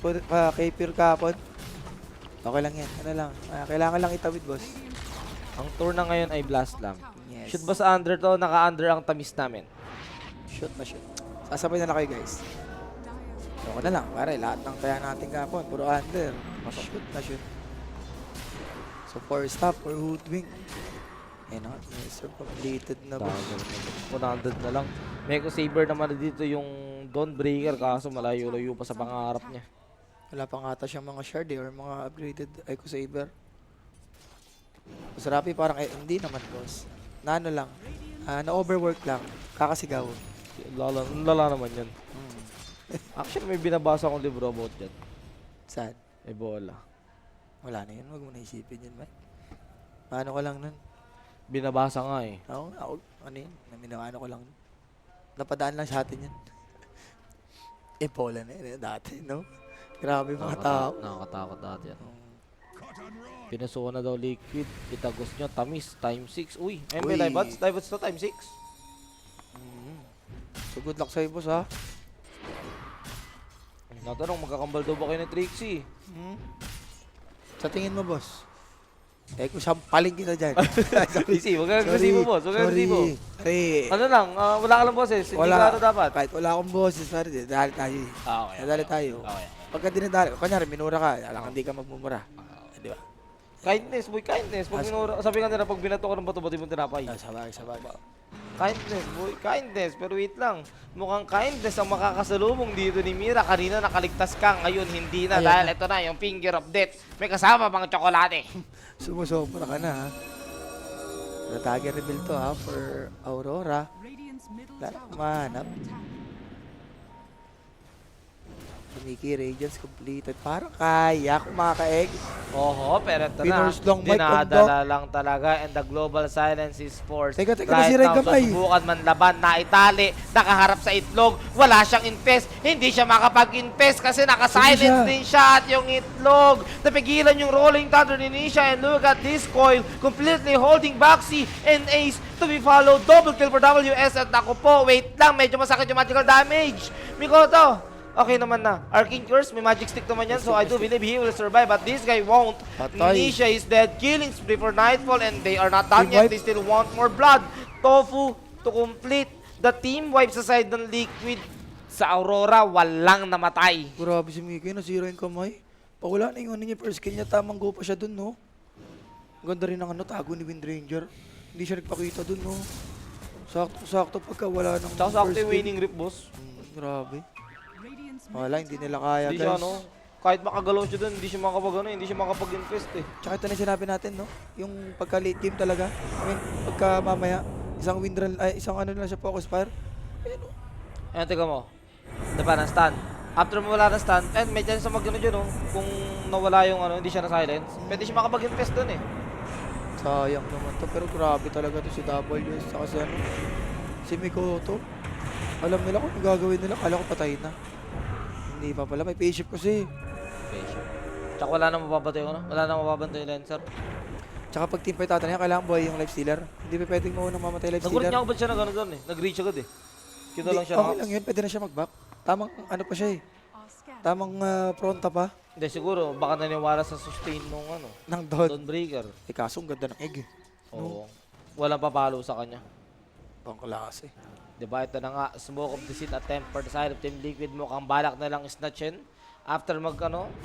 Pure Kapon. Okay lang yan. Ano lang. Kailangan lang itawid, boss. Ang tour na ngayon ay Blast lang. Yes. Shoot ba sa under to? Naka-under ang tamis namin. Shoot na shoot. Sasabay na lang kayo, guys. Okay na lang. Pare, lahat ng kaya natin kapon. Puro under. Shoot na shoot. So 4 stop or hoodwink. Eh no, Mr. completed na, boss. 100 na lang. Mecha Saber naman na dito yung Dawnbreaker kaso malayo-layo pa sa pangarap niya. Wala pa nga ata siyang mga shard or mga upgraded Echo Saber. Mas Rapi parang hindi naman, boss. Na ano lang. Na-overwork lang. Kakasigaw. Lala naman yan. Actually, may binabasa akong libro about yan. Saan? Ebola. Wala na yun. Huwag mo na isipin yun, man. Ano ko lang nun? Binabasa nga eh. Ako, ano yun? Naminaano ko lang. Napadaan lang sa atin yan. Ebola na yun dati, no? Grabe mga tao. Nakakatakot dati yan. Pinasuko na daw Liquid. Itagos nyo. Tamis. Time 6. Uy. Ayun ba Uy. live ads? Live ads to time 6. So good luck sa'yo, boss, ha? Natanong, magkakambal daw ba kayo ni Trixie? Sa tingin mo, boss? Kung sampaling kita dyan. Trixie, huwag ka agresibo, boss. Huwag ka agresibo. Sorry. Ano lang, wala ka lang boses. Hindi Wala. ka ano dapat. Kahit wala akong boses, sorry. Dadali tayo, eh. Okay. Dadali tayo. Okay. Pagka dinadali, kunyari, minura ka, alam hindi ka magmumura. Di ba? Kindness, boy, kindness. Pag sabi nga nila, pag binato ka ng bato-bato mo tinapay. Sabagay. Kindness, boy, kindness. Pero wait lang, mukhang kindness ang makakasalubong dito ni Mira. Kanina nakaligtas ka, ngayon hindi na. Ayan Dahil na. ito na, yung finger of death. May kasama pang tsokolate. Sumusobra ka na, ha? Natagay reveal to, ha? For Aurora. Manap. Mickey Radiance completed. Parang kaya kumaka-egg. Oho, pero ito na. Pinor's long mic on Dinadala lang talaga and the global silence is forced. Teka, Right nasira now, yung kamay. susubukan man laban na itali, nakaharap sa itlog, wala siyang infest, hindi siya makapag-infest kasi naka-silence Sige siya. din siya at yung itlog. Napigilan yung rolling thunder ni Nisha and look at this coil, completely holding Baxi and Ace to be followed. Double kill for WS at naku po, wait lang, medyo masakit yung magical damage. Mikoto, okay naman na. Arcane Curse, may magic stick naman yan, so I do believe he will survive, but this guy won't. Patay. Nisha is dead, killing spree for Nightfall, and they are not done Team yet. wipe. They still want more blood. Tofu to complete the team wipe sa side ng Liquid. Sa Aurora, walang namatay. Grabe si Mickey, nasira yung kamay. Pag wala na yung ano niya, first kill niya, tamang go pa siya dun, no? Ganda rin ang tago ni Wind Ranger. Hindi siya nagpakita dun, no? Sakto pagka wala ng Tsaka sakto first yung kill. winning rip, boss. Grabe. Wala, hindi nila kaya, Hindi guys. siya, ano, kahit makagalaw siya dun, hindi siya hindi siya makapag-infest eh. Tsaka ito na sinabi natin, no? Yung pagka late game talaga. I mean, pagka mamaya, isang wind run, isang ano lang siya focus fire. Ayun, no? Ayan, teka mo. Diba, na-stun. After mo wala na stun, and may chance na mag-ano dyan, oh. Kung nawala yung ano, hindi siya na-silence, pwede siya makapag-infest dun eh. Sayang naman to, pero grabe talaga to si W. Saka si ano, si Mikoto. Alam nila kung ang gagawin nila, kala ko patay na. Hindi pa pala, may payship kasi. Patient. Tsaka wala na mababantay yung ano, wala na mababantay yung Lancer. Tsaka pag team fight ata niya, kailangan buhay yung life stealer. Hindi pa pwedeng maunang mamatay life Nagulat stealer. niya ako ba't siya nag-ano doon eh. Nag-reach agad eh. Kita lang siya. Okay lang yun, pwede na siya mag-back. Tamang ano pa siya eh. Tamang fronta pa. Hindi, siguro, baka naniwala sa sustain nung ano, Ng Dawn. Dawnbreaker. Eh kaso, ang ganda ng egg eh. Oo. Walang papalo sa kanya. Pangklase. Diba, ito na nga, smoke of deceit attempt for the side of Team Liquid. Mukhang balak na lang snatchin. After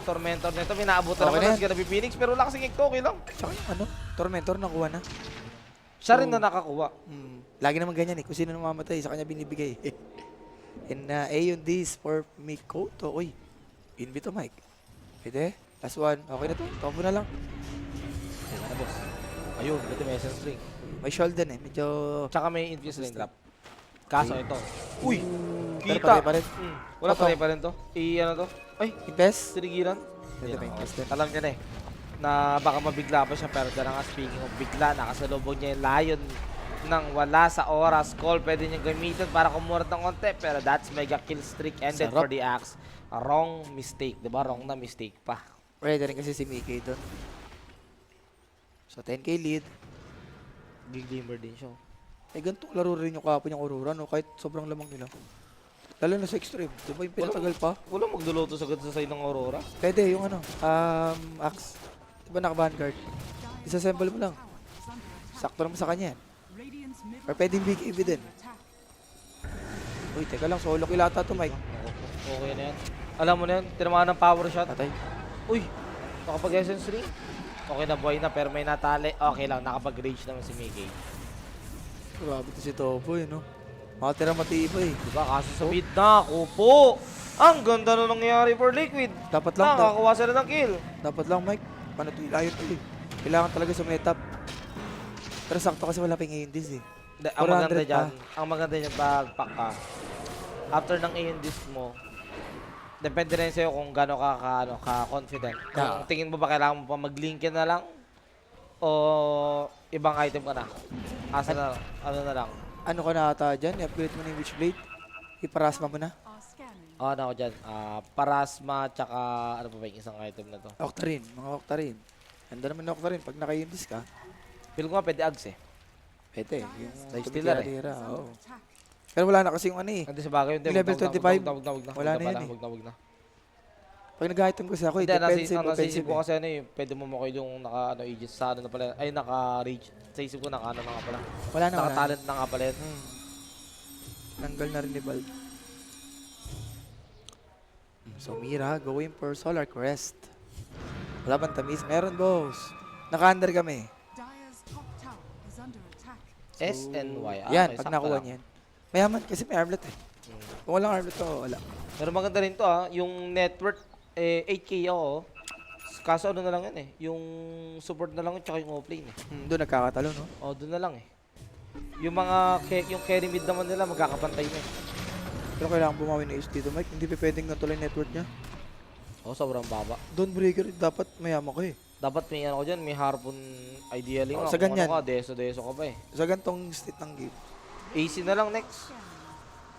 Tormentor nito, may naabutan Okay naman na ng yan. Gonna be Phoenix, pero wala kasing ito, okay lang. Tsaka yung Tormentor nakuha na. Siya rin na nakakuha. Lagi naman ganyan eh. Kung sino namamatay, sa kanya binibigay. And A yung D's for Mikoto. Uy, invito Mike. Pwede? Last one. Okay na to. Topo na lang. Ayun na, boss. Ayun, ito may essence ring. May shoulder eh. Medyo... Tsaka may infuse ring drop. Kaso ito. Uy! Pero Kita! pare pa rin. Wala Toto. pa rin to. Ano to? Ay! Invest? Sinigilan? Pwede ba invest din? Alam niya na eh. Na baka mabigla pa siya, pero dala nga, speaking of bigla, nakasalubog niya yung Lion nang wala sa oras. Call pwede niyang gamitin para kumurat ng konti, pero that's mega kill streak ended Sarap. for the Axe. A wrong mistake, diba? Wrong na mistake pa. Ready rin kasi si Mickey doon. So 10k lead. Big gamer din siya. Eh ganitong laro rin yung kahapon yung Aurora no? Kahit sobrang lamang nila. Lalo na sa extreme. Di ba yung pinatagal pa? Wala magluluto sa ganda sa side ng Aurora. Pwede yung Axe. Di ba naka-vanguard? Disassemble mo lang. Sakto naman sa kanya yan. Or pwedeng big EV din. Uy, teka lang. Solo kill ata to, Mike. Okay na yan. Alam mo na yan, tinamaan ng power shot. Patay. Uy, nakapag-essence ring. Okay na, buhay na, pero may natali. Okay lang, nakapag-rage naman si Mickey. Grabe to si Tobo eh, no? Makatira matibay. Diba, kaso sa mid na, kupo. Ang ganda na nangyari for Liquid. Dapat lang, Nakakuha sila ng kill. dapat lang, Mike. Paano ito ilayon to eh. Kailangan talaga sa metap. Pero sakto kasi wala pang A&Ds eh. Ang 400 maganda pa. dyan, ang maganda dyan pag-pack ka. After ng A&Ds mo, depende rin sa'yo kung gaano ka confident. Kung tingin mo ba kailangan mo pa mag-linkin na lang o ibang item ka na. Asa na, ano na lang. Ano ka na ata dyan? I-upgrade mo na yung Witchblade. Iparasma mo na. Ano ako dyan, Parasma, tsaka ano pa ba yung isang item na to. Octarine, mga Octarine. Handa naman na Octarine pag naka-Indis ka. Feel ko nga pwede Ags eh. Pwede. Yung Lifestealer eh. tumikira, oo. Pero wala na kasi yung ano eh. Hindi sa bagay yun. Yung level 25, wala na yan eh. Wag na. Pag nag-item kasi ako, Hindi, defensive, nasa offensive isip ko eh. kasi ano eh, pwede mo makoy yung naka Aegis sa ano na pala, ay naka-rage. Sa isip ko naka na nga pala. Wala na, wala. Naka-talent na nga pala yun. Tanggal na rin ni Bald. So Mira, going for Solar Crest. Wala bang tamis? Meron, boss. Naka-under kami. SNY. Yan, okay, pag sakto nakuha lang. niyan. Mayaman kasi may armlet eh. Kung walang armlet to, wala. Pero maganda rin to yung net worth, 8K ako. Kaso ano na lang yun eh, yung support na lang yun, tsaka yung offlane eh. Doon nagkakatalo, no? Doon na lang eh. Yung yung carry mid naman nila, magkakapantay na eh. Pero kailangan bumawi ng HD dito, Mike. Hindi pa pwedeng natuloy network niya. Sobrang baba. Dawnbreaker, dapat mayaman ko eh. Dapat may ano ko dyan, may harpoon ideally nga. Sa Kung ganyan. ano ka, deso ka pa eh. Sa gantong state ng game. AC na lang next.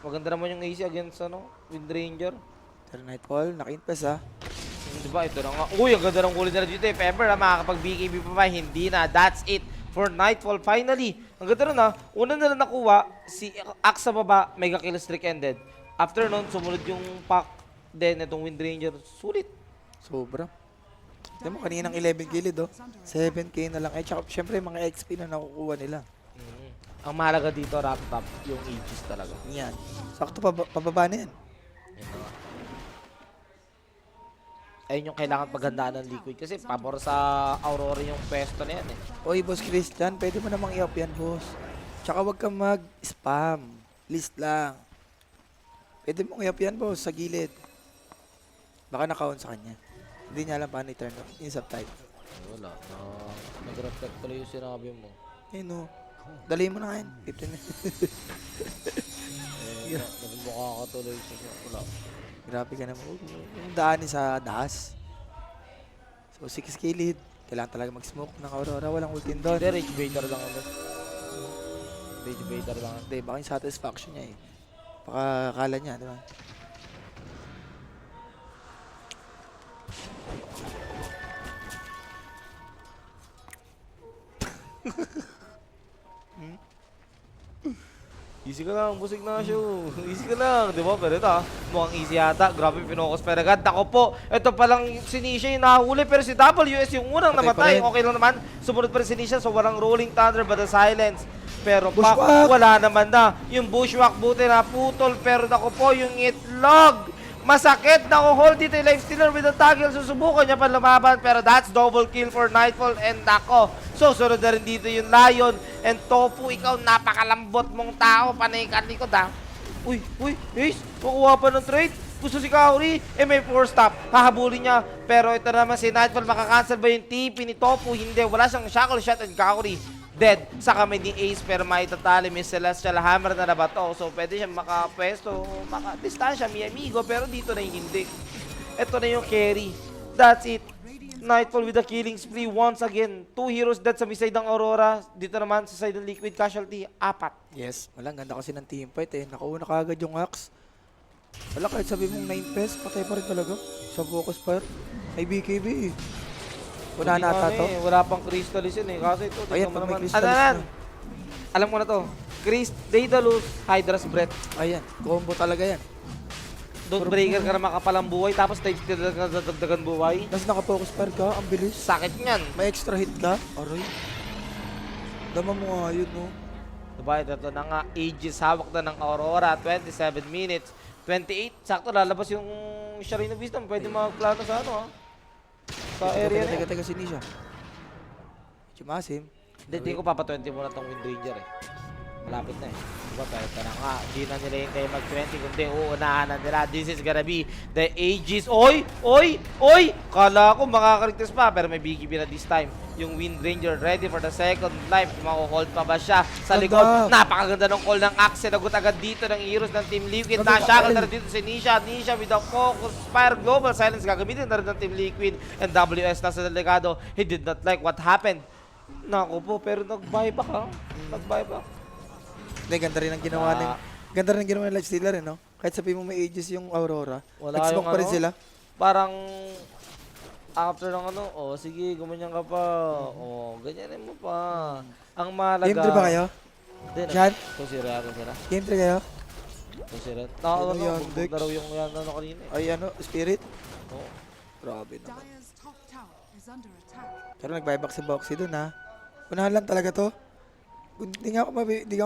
Maganda naman yung AC against Wind Ranger. Pero Nightfall, naka-invest ha. Diba, ito na nga. Uy, ang ganda ng kulay nila dito. If ever makakapag-BKB pa ba, hindi na. That's it for Nightfall. Finally, ang ganda nun una nila nakuha, si Axe sa baba, mega kill streak ended. After nun, sumunod yung pack. Then, itong Wind Ranger, sulit. Sobra. Alam mo, kaninang 11 kilid, oh. 7k na lang. Eh, tsaka, syempre, mga XP na nakukuha nila. Ang mahalaga dito, wrap top, yung Aegis talaga. Yan. Sakto, pababa na yan. Yan na nga. Ayun yung kailangan paghandaan ng Liquid kasi pabor sa Aurora yung pwesto na yan eh. Oy, Boss Christian, pwede mo namang i-up yan, boss. Tsaka wag kang mag-spam. List lang. Pwede mong i-up yan, boss, sa gilid. Baka na-count sa kanya. Hindi niya alam paano i-turn off. In subtype. Wala. Nag-reflect tuloy yung sinabi mo. Eh, no. Dali mo na yan. 15 minutes. Nagmukha ka tuloy siya. Wala. Grabe ka naman. Yung daanin sa das. So, 6k lead. Kailangan talaga mag-smoke ng Aurora. Walang ultin doon. Hindi, Rage Baiter lang ano. Rage Baiter lang. Hindi, baka yung satisfaction niya eh. Baka akala niya, di ba? Easy ka lang, busig na show. Easy ka lang, di ba? Pero ito mukhang easy yata. Grabe pinocus pero agad. Ako po, ito palang si Nisha yung nahuli. Pero si WS yung unang Patay pa namatay. rin. Okay lang naman. Sumunod pa rin si Nisha. So walang rolling thunder but the silence Pero Bushwhack! wala naman na. Yung bushwhack buti na putol, pero naku po, yung itlog. Masakit na hold dito yung life stealer with the toggle. Susubukan niya pa lumaban, pero that's double kill for Nightfall. And ako, susunod na rin dito yung Lion. And Tofu, ikaw napakalambot mong tao. Panay ka likod ha. Uy, Ace, makuha pa ng trade. Gusto si Kaori, may 4-stop. Hahabulin niya. Pero ito naman si Nightfall, makakancel ba yung TP ni Tofu? Hindi, wala siyang shackle shot and Kaori dead sa kamay ni Ace, pero maitatali may Celestial Hammer na nabato. So pwede siya makapwesto, makadistansya, mi amigo, pero dito na hindi. Ito na yung carry. That's it. Nightfall with the killing spree once again. 2 heroes dead sa may side ng Aurora. Dito naman sa side ng Liquid Casualty, 4. Yes, walang ganda kasi ng teamfight eh. Nakauna kaagad yung Axe. Wala, kahit sabi mong 9 pes, patay pa rin talaga. Sa focus fire. Ay, BKB eh. Wala na ata to. Wala pang Crystallis yun eh. Kasi ito, Ayan, tingnan mo pag may naman. Crystallis Ano na. yan? Alam ko na to. Daedalus, Hydra's Breath. Ayan, combo talaga yan. Breaker ka na makapalang buhay, tapos type skill ka na dagdagan buhay. Tapos naka-focus fire ka, ang bilis. Sakit niyan. May extra hit ka. Aray. Dama mo nga yun, no? Diba, ito na nga, Aegis hawak na ng Aurora, 27 minutes. 28, sakto lalabas yung Shrine of Wisdom. Pwede magplano sa ano ha? Sa area na yun. Teka, si Nisha. Chumasim. Hindi ko papa 20 muna tong Wind Ranger eh. Malapit na eh. Diba, pero ito na nga, di na nila hintay mag-20, kundi uunahan na nila. This is gonna be the Aegis. Oy! Kala ko makaka-characters pa, pero may BKB na this time. Yung Wind Ranger ready for the second life. Mako-hold pa ba siya sa Ganda. likod? Napakaganda ng call ng Axe. Nagot agad dito ng heroes ng Team Liquid. Ganda Nashackle ka, na rin dito si Nisha. Nisha with the focus fire. Global silence gagamitin na rin ng Team Liquid. And WS na sa delikado. He did not like what happened. Naku po, pero nag-buyback ha. Nag-buyback. Hindi, ganda rin ang ginawa ng... Ganda rin ang ginawa ng Lightstealer, eh, no? Kahit sabi mo may Aegis yung Aurora. Wala Nag-smoke yung pa rin ano, sila. Parang after ng ano, sige, gumanyan ka pa. Ganyanin mo pa. Ang mahalaga. Game 3 ba kayo? Hindi, Jan? Kusira sila. Game 3 kayo? Kusira. Ano yan, Bugbog Dex? na raw yung yan ano kanina eh. Ay, ano? Spirit? Oo. Grabe naman. Dire's top tower is under attack. Pero nag-buyback si Boxy dun, ha? Unahan lang talaga to. Hindi nga ako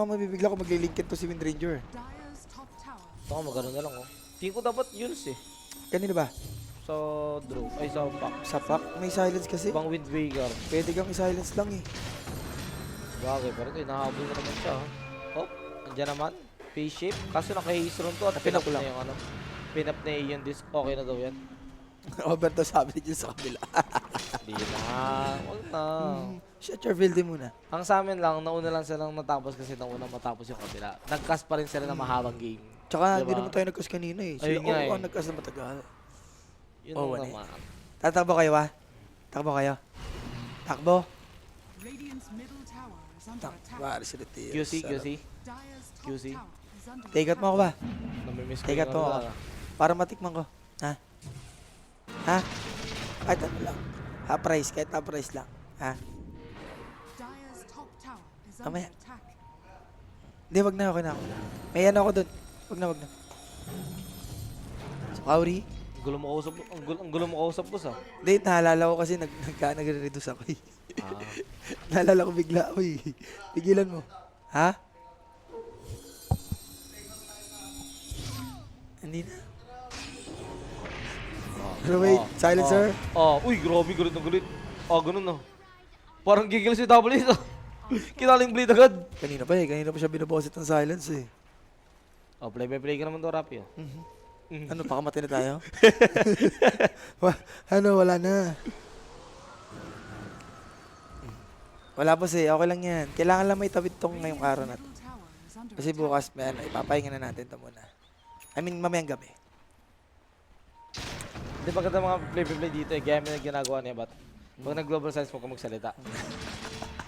mabibigla kung maglilingkin to si Wind Ranger. Dire's top tower. Ito nga, magano na lang oh. Tingin ko dapat Yules eh. Kanina ba? Sa draw. Ay, sa pack. Sa pack, may silence kasi. Pang Wind Vagar. Pwede kang i-silence lang eh. Bagay, pero ito, nahabol na naman siya. Oh, andyan naman. Face shape. Kaso naka-haze run to at Napinap pinap ko na lang. yung ano. Pinap na yung disc. Okay na daw yan. Over daw sabi niya sa kabila. Hindi na. Huwag na. Shut your field muna. Ang sa amin lang, nauna lang silang natapos kasi nauna matapos yung kabila. Nag-cast pa rin sila ng mahabang game. Tsaka hindi Diba? naman tayo nag-cast kanina eh. Sila, Ayun nga eh. nag-cast na matagal. Yun Oh, wala naman. Tatakbo kayo, ha? Takbo kayo. Takbo. Radiant's middle tower is under attack. Takbo. Sila tiyo. QC. Dire's top QC. tower is under Take out mo ako ba? Namimiss ko Take out yung mo ano ako. lang. Para matikman ko. Ha? Ha? Kahit ano lang. Half price. Kahit half price lang. Ha? Dire's top tower is Mamaya. under attack. Hindi, wag na. Okay na ako. May ano ako dun. Wag na. So, Kauri. Ang gulo mo kausap, boss ah. Hindi, naalala ko kasi nagre-reduce ako eh. Ah. Naalala ko bigla. Uy, pigilan mo. Ha? Hindi na. Pero wait, silencer. Uy, grabe, galit na galit. Ganun na. Parang gigil si WS ah. Kinaling blade agad. Kanina pa siya binabosit ng silence eh. Play by play ka naman daw, Rapi ah. Ano, pakamatay na tayo? Wala na. Wala pa eh, okay lang yan. Kailangan lang may tawid tong ngayong araw na to. Middle tower is under Kasi bukas, man, ipapahinga na natin ito muna. I mean, mamayang gabi. Hindi ba ganda mga play by play dito eh. Kaya may ginagawa niya, ba't? Pag nag-global size mo ka magsalita.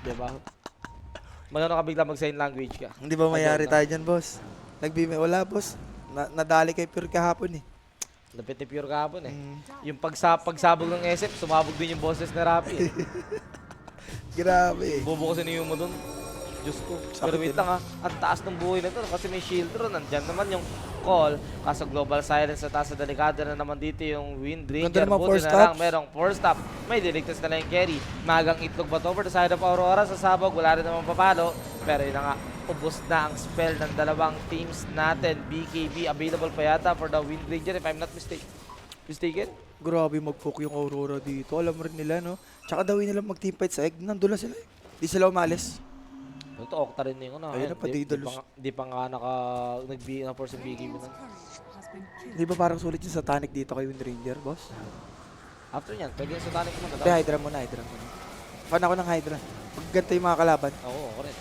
Diba? Magano ka bigla mag-sign language ka. Hindi ba mayari Agad na. tayo dyan, boss? Wala, boss. Nadali kay Pure kahapon eh. Lapit ni Pure kahapon eh. Mm. Yung pagsabog ng SF, sumabog din yung boses na Rapi eh. Grabe. Bobo kasi ni Yumo dun. Diyos ko. Sakit Pero wait din. lang ha, ang taas ng buhay na to kasi may shield ron. Nandyan naman yung call. Kaso global silence na taas sa delikado na naman dito yung Wind Ganda Ranger. naman, Buti four na lang stops. merong 4 stop. May diligtas na lang yung carry. Magang itlog ba to over the side of Aurora sa sabog. Wala rin naman papalo. Pero yun na nga, ubos na ang spell ng dalawang teams natin. BKB available pa yata for the Wind Ranger if I'm not mistaken. Grabe mag-poke yung Aurora dito. Alam mo rin nila, no? Tsaka daw nila mag-teamfight sa egg. Nandun lang sila eh. Di sila umalis. Ito, Octa rin yung ano. Ayun na, Daedalus. Di pa nga nag-force yung BKB nun. Courage has been killed. Di ba parang sulit yung Satanic dito kay Wind Ranger, boss? After yan, pwede yung Satanic naman. Hindi, Hydra muna, Hydra muna. Fan ako ng Hydra. Pag ganito yung mga kalaban. Oo, ako rin.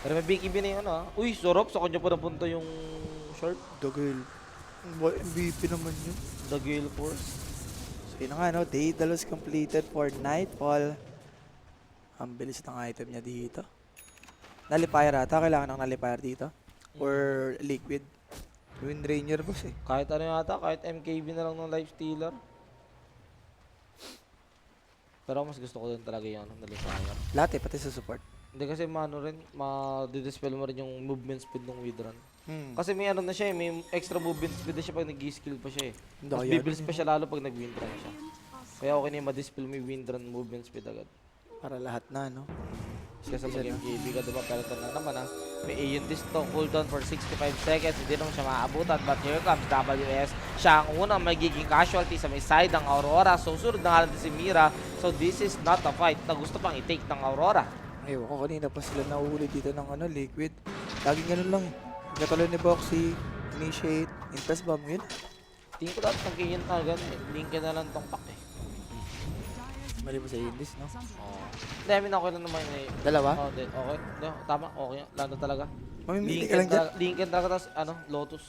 Pero may BKB na yung ano ah. Uy, Sorop, sa kanya pa napunta yung short. Dogel. MVP naman yun. The Gale Force. So yun na nga, no? Daedalus completed for Nightfall. Ang bilis ng item niya dito. Nullifier ata. Kailangan ng nullifier dito. Or liquid. Wind Ranger, boss eh. Kahit ano yata, kahit MKB na lang ng Lifestealer. Pero mas gusto ko din talaga yung nalisayan. Lahat eh, pati sa support. Hindi kasi maano rin, ma-dispel mo rin yung movement speed ng Widran. Hmm. Kasi may ano na siya eh, may extra movement speed na siya pag nag-skill pa siya eh. Hindi Mas kaya bibilis nun pa eh. siya lalo pag nag-windrun siya. Kaya okay na yung ma-dispel mo yung windrun movement speed agad. Para lahat na, no? Kasi Isa na. mag-MKB ka diba, pero ito na naman ha. May Aeon Disco, cooldown for 65 seconds, hindi naman siya maaabutan. But here comes WS, siya ang unang magiging casualty sa may side ng Aurora. So sunod na nga natin si Mira. So this is not a fight na gusto pang i-take ng Aurora. Ewan ko, kanina pa sila nahuhuli dito ng ano, liquid. Laging ganun lang. Katulad ni Boxy, initiate, impress bomb, yun. Tingin ko dapat ng Aeon agad, link ka na lang tong pack eh. Mali mo sa Indis, no? Oo. Hindi, I mean okay lang naman yun eh. Dalawa? Oh, okay. No, tama, okay. Lalo talaga. Mamimili ka lang dyan. Lincoln talaga, tapos ano, Lotus.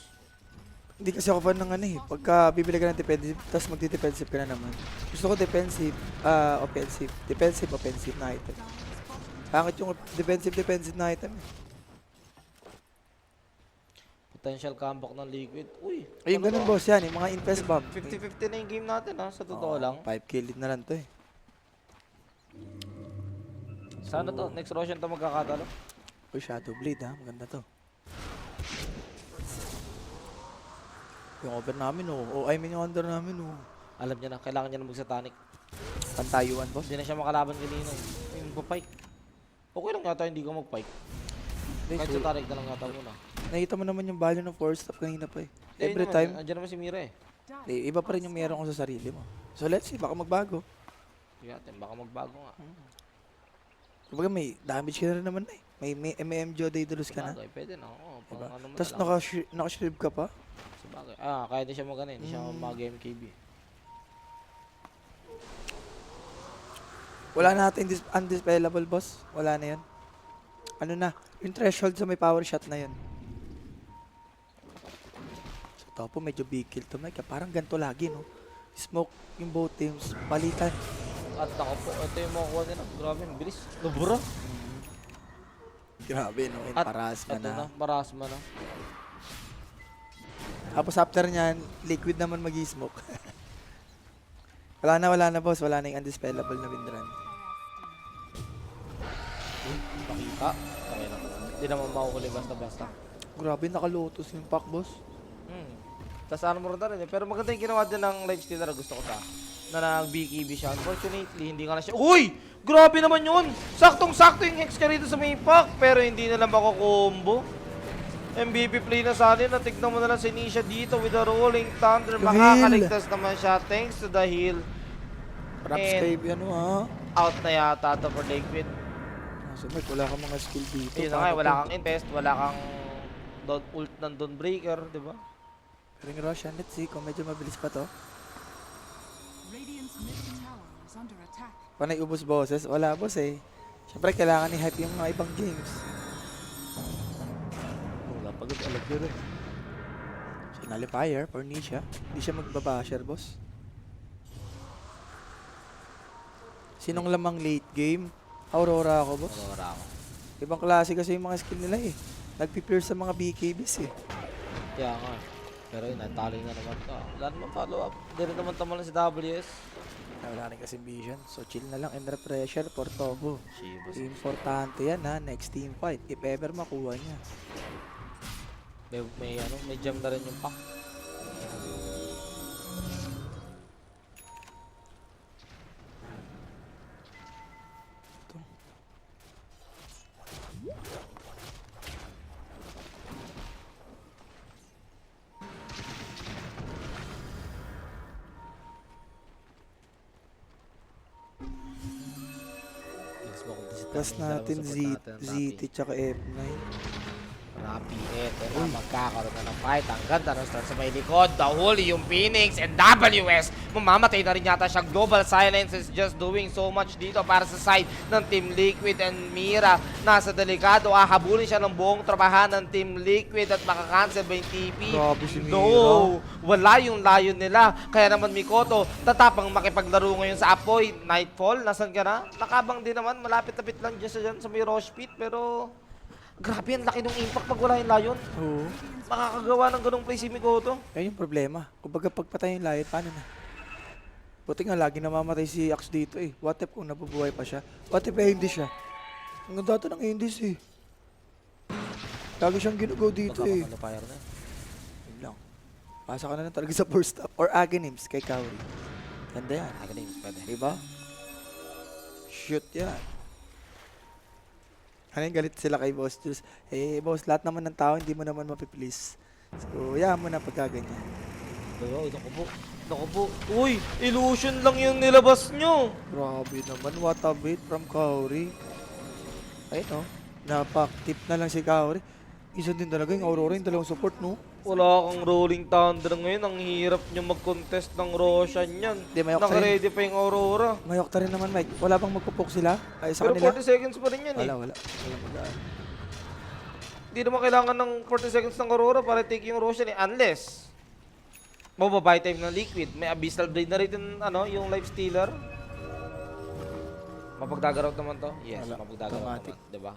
Hindi kasi ako fan ng ano eh. Pagka bibili ka ng defensive, tapos magdi-defensive ka na naman. Gusto ko defensive, offensive. Defensive, offensive na item. Pangit yung defensive na item eh. Potential comeback ng Liquid. Uy, Ayun, ganun boss yan, yung mga invest bomb. 50-50 na yung game natin ha, sa totoo lang. 5 kill lead na lang to eh. Sana to, next Roshan to magkakatalo. Uy, Shadow Blade ha, maganda to. Yung over namin oh. I mean yung under namin oh. Alam niya na, kailangan niya na mag-satanic. Pantayuan boss. Hindi na siya makalaban kanina eh. Yung magpa-pike. Okay lang yata hindi ka mag-pike. Kahit satanic na lang yata muna. Nakita mo naman yung value ng 4 stop kanina pa eh. Eh, Every yun naman, time, Andiyan naman si Mira eh. iba pa rin yung meron ko sa sarili mo. So let's see, baka magbago. Sige natin, baka magbago nga. Kumbaga may damage ka na rin naman na eh. May MMJ Daedalus ka na. Sabagay, pwede na. Oo, pang Diba? ano mo Tapos na lang. naka-shriv ka pa. Sabagay. Kaya di siya mag-ano eh. Hindi siya mag-MKB. Wala na natin undispellable boss. Wala na yan. Ano na, yung threshold sa may power shot na yun. So topo medyo big kill to Mike. Parang ganito lagi no. Smoke yung both teams. Palitan. At ako po, ito yung makukuha nila. Grabe, ang bilis. Nabura. Grabe no. At Paras ka ito na, na. marasma na. Tapos after nyan, liquid naman mag-smoke. wala na boss. Wala na yung undispellable na windrun. Pakita. Okay na. Hindi naman makukulit basta-basta. Grabe, naka-lotus yung pack boss. Tapos ano mo rin na rin eh. Pero maganda yung ginawa din ng Lifestealer. Gusto ko na nag-BKB siya. Unfortunately, hindi nga na siya. Uy! Grabe naman yun! Saktong-sakto yung Hex ka rito sa may pack. Pero hindi na lang makukombo. MVP play na sa atin. Natignan mo na lang si Nisha dito with the Rolling Thunder. Yung Makakaligtas naman siya thanks to the heal. Props And- kay ano ha. Out na yata to for Liquid. So Mike, wala kang mga skill dito. Yun na nga, wala kang invest, wala kang ult ng Dawnbreaker, di ba? Pero yung Roshan, let's see kung medyo mabilis pa to. Radiant's middle tower is under attack. Panay ubos boses, wala boss eh. Siyempre kailangan i-hype yung mga ibang games. Wala pagod, alag yun eh. So nullifier for Nisha. Hindi siya magbabasher boss. Sinong lamang late game? Aurora ako boss. Wala ako. Ibang klase kasi yung mga skill nila eh. Nagpi-pierce sa mga BKBs eh. Kaya nga. Pero yun, natali na naman ka. Wala naman follow up. Hindi rin naman tama lang si WS. Wala rin kasi vision. So chill na lang and pressure for Togo. Shibos. Importante yan ha, next team fight. If ever makuha niya. May jam na rin yung pack. Gas natin ZT tsaka F9. Rappi, eto na, magkakaroon na ng fight. Ang ganda ng start sa may likod. Dahuli yung Phoenix and WS. Mamamatay na rin yata siya. Global Silence is just doing so much dito para sa side ng Team Liquid and Mira. Nasa delikado. Habulin siya ng buong trabahan ng Team Liquid at makakancel ba yung TP? Grabe si Mira. No! Wala yung layon nila. Kaya naman Mikoto, tatapang makipaglaro ngayon sa Apoy. Nightfall, nasan ka na? Nakabang din naman. Malapit-lapit lang dyan sa may Roche Pit. Pero grabe, ang laki ng impact pag wala yung layon. Oo. Makakagawa ng ganung play si Mikoto. Yan yung problema. Kumbaga pagpatay yung Lion, paano na? Buti nga lagi namamatay si Axe dito eh. What if kung nabubuhay pa siya? What if hindi siya? Ang data ng Indies eh. Lagi siyang ginugo dito eh. Fire na. Yun lang. Pasa ka na talaga sa first stop. Or Aghanim's kay Kaori. Ganda yan. Agaling, pwede. Diba? Shoot yan. Ano yung galit sila kay Boss Jules? Eh, boss, lahat naman ng tao hindi mo naman mapiplease. So, yaman mo na pagkaganyan. Pero, naku po. Uy, illusion lang yung nilabas nyo. Grabe naman, what a bait from Kaori. Ayun, no? Napak-tip na lang si Kaori. Isa din talaga yung Aurora, yung dalawang support, no? Wala kang Rolling Thunder ngayon. Ang hirap nyo mag-contest ng Roshan yan. Di, mayok Naka-ready pa yung Aurora. Mayok rin naman, Mike. Wala bang magpupok sila? Ay, sa Pero kanila? 40 seconds pa rin yan eh. Wala. Walang magaan. Hindi naman kailangan ng 40 seconds ng Aurora para take yung Roshan eh. Unless mababay time ng Liquid. May Abyssal Blade na rin yung Life Stealer. Mapagdagger out naman to? Yes, Wala. mapagdagger out Automatic. naman. Diba?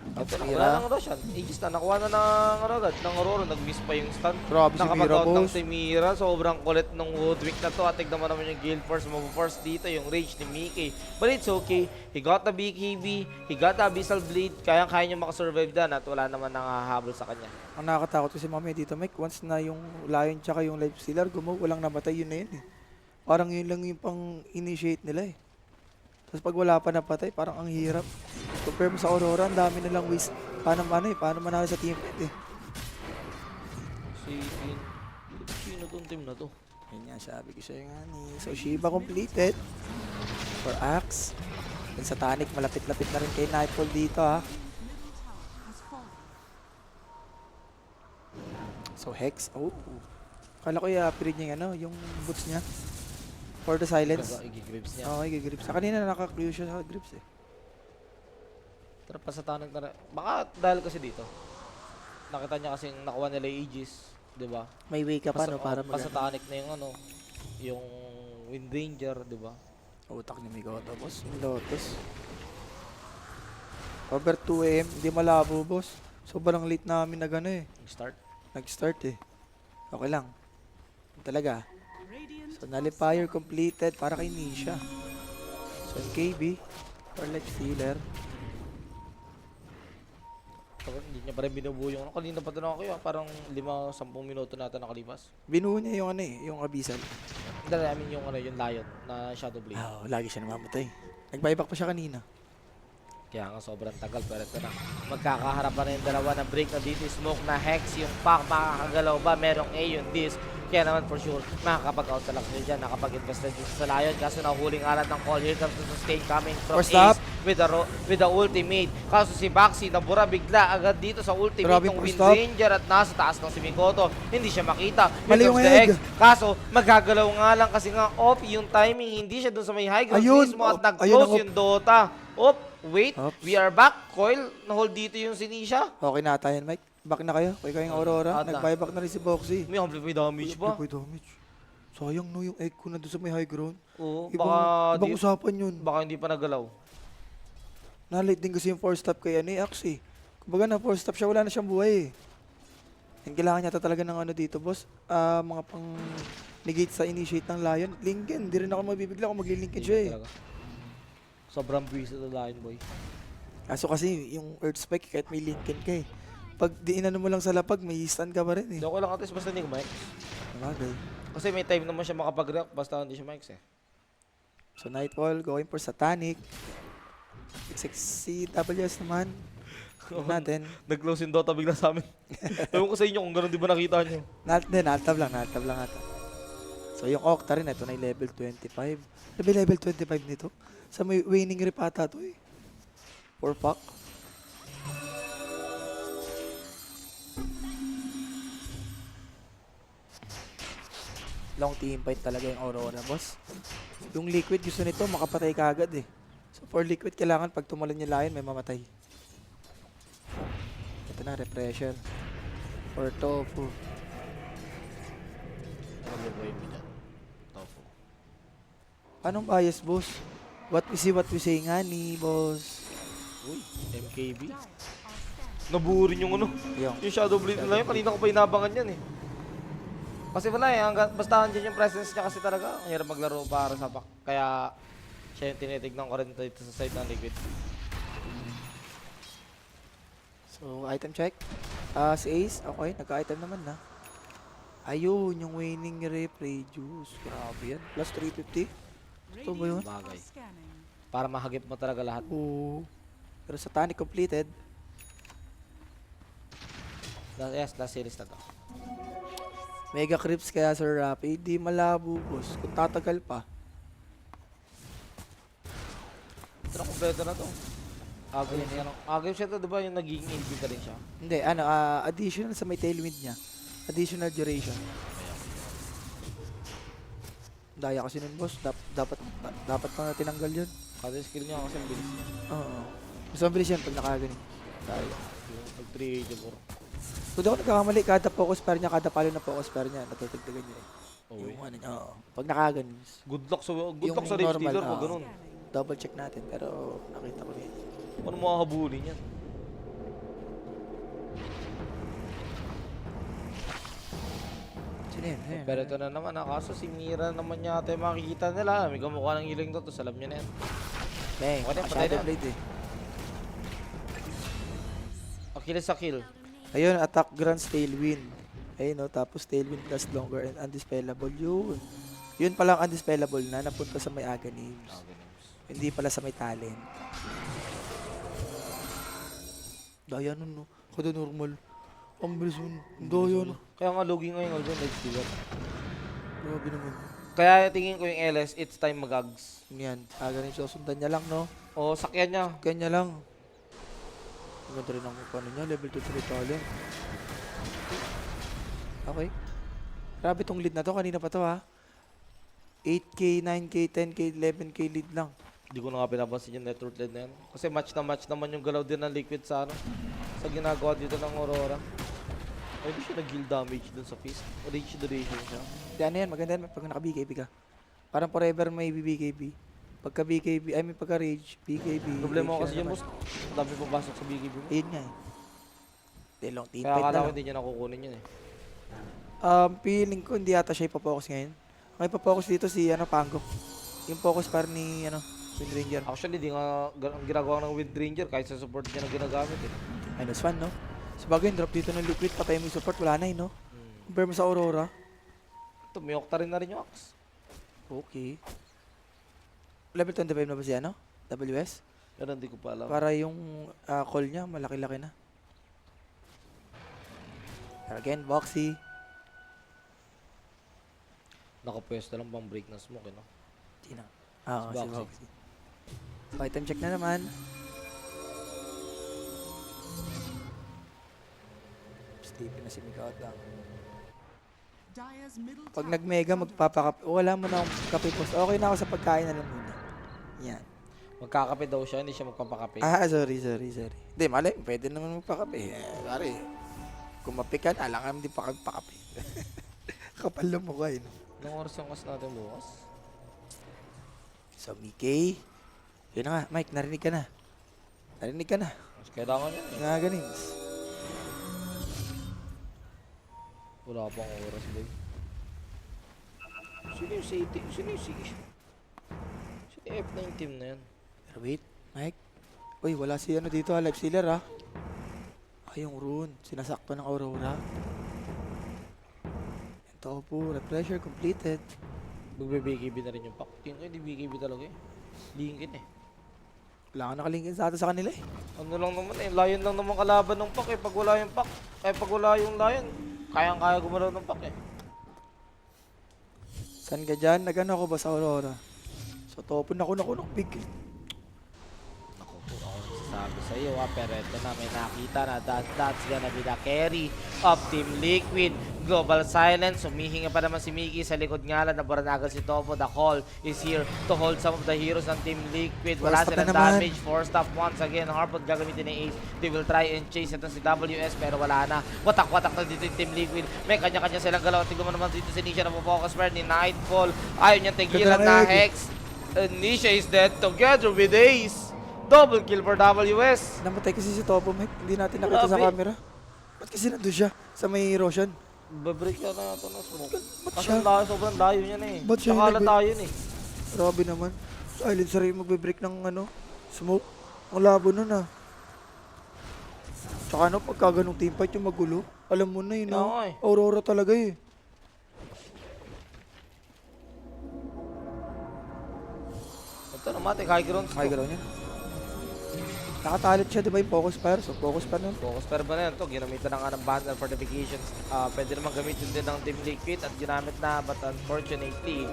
Ang Ito na, Mira. wala ng Roshan. Aegis na, nakuha na ng agad. Ng Aurora, nag-miss pa yung stun. Grabe si Mira, Nakapag-out ng boss. si Mira. Sobrang kulit ng Woodwick na to. At tignan mo naman yung Guild Force. Mabu-force dito yung rage ni Mickey. But it's okay. He got the BKB. He got the Abyssal Blade. Kaya niya makasurvive dan at wala naman nangahabol sa kanya. Ang nakakatakot kasi mamaya dito, Mike, once na yung Lion tsaka yung Life Stealer, walang namatay, yun na yun eh. Parang yun lang yung pang-initiate nila eh. Tapos pag wala pa napatay, parang ang hirap. Compare mo sa Aurora, ang dami nilang waste. Paano manalo sa team fight eh. Sino tong team na to? Yun nga, sabi ko sa'yo nga ni. So, Shiba completed. For Axe. Dun sa Tanic, malapit-lapit na rin kay Nightfall dito ha. Middle tower has fallen. So, Hex. Oh. Kala ko i-upgrade niya yung boots niya. For the silence. Igigrips niya. Okay, grips. Sa kanina naka-clue siya sa grips eh. Tara pa sa tanong na baka dahil kasi dito. Nakita niya kasing nakuha nila yung Aegis. Diba? May wake up para pasatanic na yung yung Wind Ranger, diba? Utak ni Mikoto, boss. Lotus. Over 2 AM, hindi malabo, boss. Sobrang late namin na gano'n eh. Start. Nag-start eh. Okay lang. Talaga. Radiant So, nullifier completed para kay Nisha. So, KB. For Life Stealer. Hindi niya pa rin binubuo yung kanina pa doon ako parang 5-10 minuto na ata nakalipas. Binuo niya yung yung Abyssal. Hindi, I mean yung yung Lion na Shadow Blade. Oh, lagi siya namamatay. Nag-buyback pa siya kanina. Kaya nga sobrang tagal pero ito na. Magkakaharap pa na yung dalawa na break na dito. Smoke na Hex, yung pack makakagalaw ba? Merong A yung disc. Kaya naman for sure, makakapag-out talaga sila dyan. Nakapag-invest na dito sa Lion. Kaso nahuling alat ng call. Here comes the sustain coming from First stop. Ace with the ultimate. Kaso si Baxi nabura bigla agad dito sa ultimate Grabe ng first Wind stop. Ranger at nasa taas ng si Mikoto. Hindi siya makita. Here Mali yung comes the egg. egg. Kaso magagalaw nga lang kasi nga off yung timing. Hindi siya dun sa may high ground Ayun. mismo at Ayun nag-close ang yung Dota. Op, wait. Oops. We are back. Coil, na-hold dito yung Sinisha. Okay na ata yan, Mike. Back na kayo. Okay kayong Aurora. Ata. Nag-buyback na rin si Boxy. May amplify damage ba? Amplify damage. Sayang no yung egg ko na doon sa may high ground. Oo, Ibang usapan yun. baka hindi pa nagalaw. Na-late din kasi yung 4-stop kay Axe eh. Kumbaga na 4-stop siya, wala na siyang buhay eh. And kailangan niya talaga ng dito, boss. Mga pang negate sa initiate ng Lion. Lincoln, di rin ako mabibigla kung magli-Lincoln siya eh. Talaga. Sobrang buwisit ng Lion Boy. Kaso kasi yung Earth Spike, kahit may Lincoln ka eh. Pag di inano mo lang sa lapag, may stun ka pa rin eh. Hindi ako lang at least basta hindi ko mic. Bagay. Kasi may time naman siya makapag-react basta hindi siya mic eh. So Nightfall going for Satanic. Si WS naman. Tignan natin. Nag-close yung Dota bigla sa amin. Ewan ko sa inyo kung ganun di ba nakita nyo. Natab lang ata. So yung Octa rin, ito na yung level 25. Sabi level 25 nito? Sa may waning rip ata to eh. 4 pack. Long team fight talaga yung Aurora, boss. Yung Liquid gusto nito, makapatay ka agad eh. So for Liquid, kailangan pag tumulan yung Lion, may mamatay. Ito na, Repression. For Tofu. Ano ba yung dyan? Tofu. Anong bias, boss? What we say nga ni, boss. Uy, MKB. Dire are scanning. Naburin yung ano. Yung. Yung Shadow Blade nila yun, kanina ko pa inabangan yan eh. Kasi wala eh, basta andyan yung presence niya kasi talaga. Ang hirap maglaro para sa back. Kaya siya yung tinitignan ko rin dito sa side ng Liquid. So, item check. Si Ace, okay, nagka-item naman na. Ayun, yung waning replay juice. Grabe yan. Plus 350. Ito ba yun? Radiant Bagay. are scanning. Para mahagip mo talaga lahat. Oo. Pero Satanic completed. Yes, last series na to. Mega creeps kaya Sir Rapi. Di malabo, boss. Kung tatagal pa. Ito na kompleto na to. Agave siya, agave siya to, di ba yung naging NB ka rin siya? Hindi, additional sa may tailwind niya. Additional duration. Daya kasi nun, boss. Dapat pa na tinanggal yun. Kada skill niya kasi ang bilis niya. Oo. Mas mabilis yan pag nakagaling. Daya. Yung pag 384. So, di ako nagkakamali. Kada focus pair niya, kada palo na focus pair niya, natutugtugan niya eh. Okay. Yung ano niya, oo. Pag nakaganon, Good luck Yung sa Rage normal, Dealer pag ah. ganun. double check natin. Pero nakita ko rin. Ano makakabulin yan? Sino yun? Ayan. Pero ito na naman, kaso si Mira naman yata yung makikita nila. May kamukha ng healing to, tapos alam niya na yan. Bang, Okay, patay Shadow na. Blade eh. Achilles sa kill. Ayun, attack grants tailwind. Ayun no, tapos tailwind plus longer and undispellable. Yun. Yun palang undispellable na napunta sa may Aghanim's. Hindi pala sa may talent. Daya nun no. Kada normal. Ang bilis nun. Daya no. Kaya nga logi ngayon Alvin, Rage Dealer. Grabe naman. Kaya tingin ko yung LS, it's time magags. Yan. Aghanim's susundan niya lang no. O sakyan niya. Kanya lang. Ang ganda rin ang paano niya. Level 2 3 talent. Okay. Grabe tong lead na to. Kanina pa to ha. 8K, 9K, 10K, 11K lead lang. Hindi ko na nga pinapansin yung network lead na yan. Kasi match naman yung galaw din ng Liquid sa ano. Sa ginagawa dito ng Aurora. Ay, hindi siya nag-heal damage dun sa fist. Rage duration siya. Hindi, ano yan, maganda yan pag naka-BKB ka. Parang forever may BKB. Pagka BKB, I mean pagka rage, BKB. Problema ko rage kasi na yung naman. boss. Ang dami papasok sa BKB mo. Ayun nga eh. Hindi, long team Kaya fight akala na ko lang. hindi niya nakukunin yun eh. Feeling ko hindi ata siya ipapokus ngayon. Ang ipapokus dito si Pango. Yung focus par ni Wind Ranger. Actually, di nga ang ginagawa ng Wind Ranger kahit sa support niya na ginagamit eh. -1, no? Sa bagay, yung drop dito ng Liquid, patay mo yung support, wala na no? Compare mo sa Aurora. Ito, may Octa rin na rin yung Axe. Okay. Level 25 na ba siya, no? WS? Pero hindi ko pa alam. Para yung call niya, malaki-laki na. Again, Boxy. Nakapwesto lang pang break ng smoke eh, no? Sino? Ah, Si si Boxy. Boxy. So, item check na naman. Sleepy na si Mikata. Dire's middle Pag tower nag-mega, is under magpapakape. Wala mo na akong kape post. Okay na ako sa pagkain na lang muna. Yan. Magkakape daw siya, hindi siya magpapakape. Sorry. Hindi, malay, pwede naman magpakape. Pare, kung mapikan, alangan hindi pa kagpakape. Kapal na mukha yun. Anong oras yung kas natin bukas? So, Mickey. Yun na nga, Mike, narinig ka na. Mas kailangan yan eh. Nga ganin. Wala pang oras, boy. Sino yung City? Sino yung City? Sino yung F9 team na yan? Pero wait, Mike. Uy, wala si dito, live stealer Ay, yung rune. Sinasakto ng Aurora. Ito po, refresher completed. Magbe-BKB na rin yung pack. Tingin ko hindi BKB talaga eh. Linkin eh. Wala ka nakalingkin sa atin sa kanila eh. Ano lang naman eh, Lion lang naman kalaban ng pack eh. Pag wala yung pack, pag wala yung Lion, kayang-kaya gumalaw ng pack eh. Saan ka dyan? Nagano ako ba sa Aurora? So, topo na ko big. Ako po, ako nagsasabi sa iyo pero ito na, may nakita na that's gonna be the carry of Team Liquid. Global Silence, humihinga pa naman si Mickey sa likod nga lang, nabaranagan si Topo. The call is here to hold some of the heroes ng Team Liquid. Wala Force stop silang na naman. damage, force stop once again. Harpod gagamitin ni Ace, they will try and chase ito si WS pero wala na. Watak-watak na dito yung Team Liquid, may kanya-kanya silang galaw. Tignan mo naman dito si Nisha na focus pero ni Nightfall, ayaw niyang tigilan na Hex. Nisha is dead together with Ace. Double kill for WS. Namatay kasi si Topo, Mike. Hindi natin nakita sa Grabe. camera. Ba't kasi nandun siya sa may Roshan? Babreak ka na ito ng smoke. Ba't Kasi siya? sobrang layo niya na eh. Ba't siya Nakala yung tayo eh. Grabe naman. Silencer yung magbe-break ng smoke. Ang labo nun ah. Tsaka pagka ganong teamfight yung magulo, alam mo na yun, Kaya nga eh. Aurora talaga eh. Ito na mate, high ground. High ground yan. Nakatalit siya, di ba yung focus fire? So focus fire nun. Focus pero ba na yun to? Ginamitan na nga ng banner fortifications. Pwede naman gamitin din ng Team Liquid at ginamit na. But unfortunately,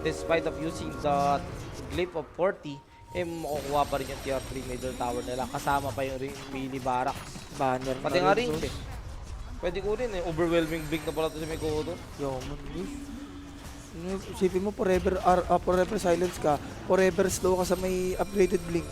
despite of using the Glyph of 40, makukuha pa rin yung tier 3 middle tower nila. Kasama pa yung Melee Barracks. Banner Pati nga rin eh. Pwede ko rin eh. Overwhelming big na pala ito si Mikoto. Yo, man, isipin mo, forever silence ka, forever slow ka sa may upgraded blink.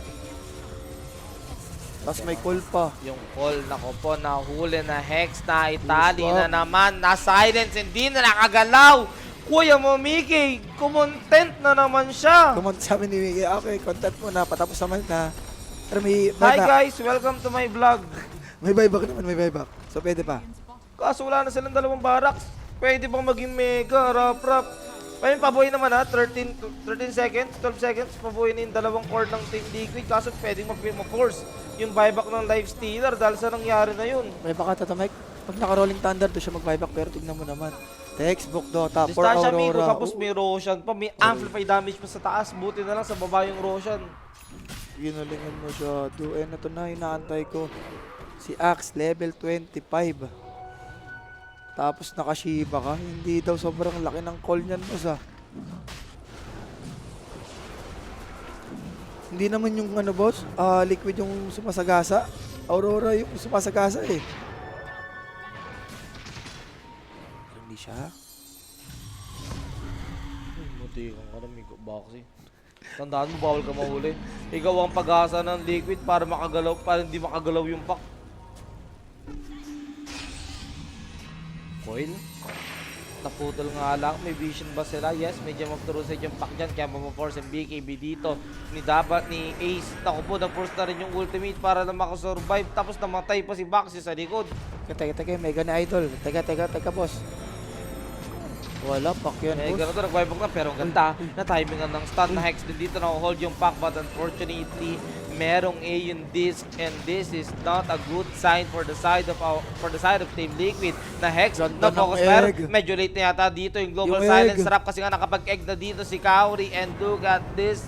Tapos may call pa. Yung call na ko po, nahuli na Hex na Itali Yes, na naman, na-silence, hindi na nakagalaw. Kuya mo, Mickey, kumontent na naman siya. Kumonta sa amin ni Miggy, okay, content mo na, patapos naman na. Pero may Hi buyback. guys, welcome to my vlog. May buyback naman, may buyback. So pwede pa. Kaso wala na silang dalawang barracks. Pwede bang maging mega, rap. Ayun, pabuhay naman ha, 13 seconds, 12 seconds, pabuhay na yung dalawang core ng Team Liquid. Kaso pwedeng mag-force yung buyback ng Life Stealer dahil sa nangyari na yun. May baka tata Mike. Pag naka-rolling thunder, doon siya mag-buyback. Pero tignan mo naman. Textbook Dota for Distansya Miko, Aurora. tapos may Roshan pa, may amplify damage pa sa taas. Buti na lang sa baba yung Roshan. Ginalingan mo siya. And ito na, inaantay ko. Si Axe, level 25. Tapos nakashiba ka. Hindi daw sobrang laki ng call niyan, boss ah. Hindi naman yung boss, Liquid yung sumasagasa. Aurora yung sumasagasa eh. Pero hindi siya. Muti kang Miko, boxing. Tandaan mo, bawal ka mahuli. Ikaw ang pag-asa ng Liquid para hindi makagalaw yung pack. Coil? Naputol nga lang, may vision ba sila? Yes, medyo mag-turusay yung pack dyan, kaya mapaforce yung BKB dito ni Ace. Naku po, nag-force na rin yung ultimate para na makasurvive, tapos namatay pa si Baxi sa likod. Teka, mega na idol. Teka, boss. Wala, pack yan, Eh, boss. ganun to, nag-buyback na, pero ang ganda na timingan ng stun na Hex din dito, na-hold yung pack, but unfortunately, merong A yung disc, and this is not a good sign for the side of Team Liquid. Na Hex, Ganda ng na-focus pero egg. medyo late na yata dito yung Global Yung Silence egg. Trap kasi nga nakapag-egg na dito si Kaori, and look at this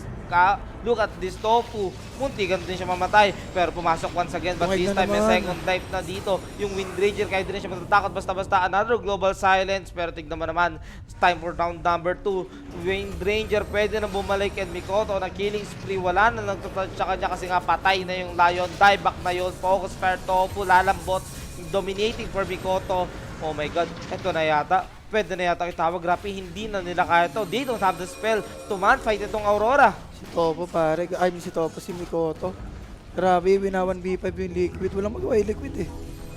Tofu. Muntikan din siya mamatay, pero pumasok once again, but Tumig this na time may naman. second life na dito. Yung Windranger, kahit din siya matatakot basta-basta. Another Global Silence, pero tignan mo naman, it's time for round number 2. Windranger pwede na bumalik, and Mikoto na killing spree, wala na nagtutouch sa kanya kasi nga patay na yung Lion. Dieback na yun, focus fire Tofu, lalambot, dominating for Mikoto. Oh my god, eto na yata. Pwede na yata itawag, Rapi, hindi na nila kaya to. They don't have the spell to man-fight itong Aurora. Si Topo pare, si Topo, si Mikoto. Grabe, winawan B5 yung Liquid. Walang magawa yung Liquid eh.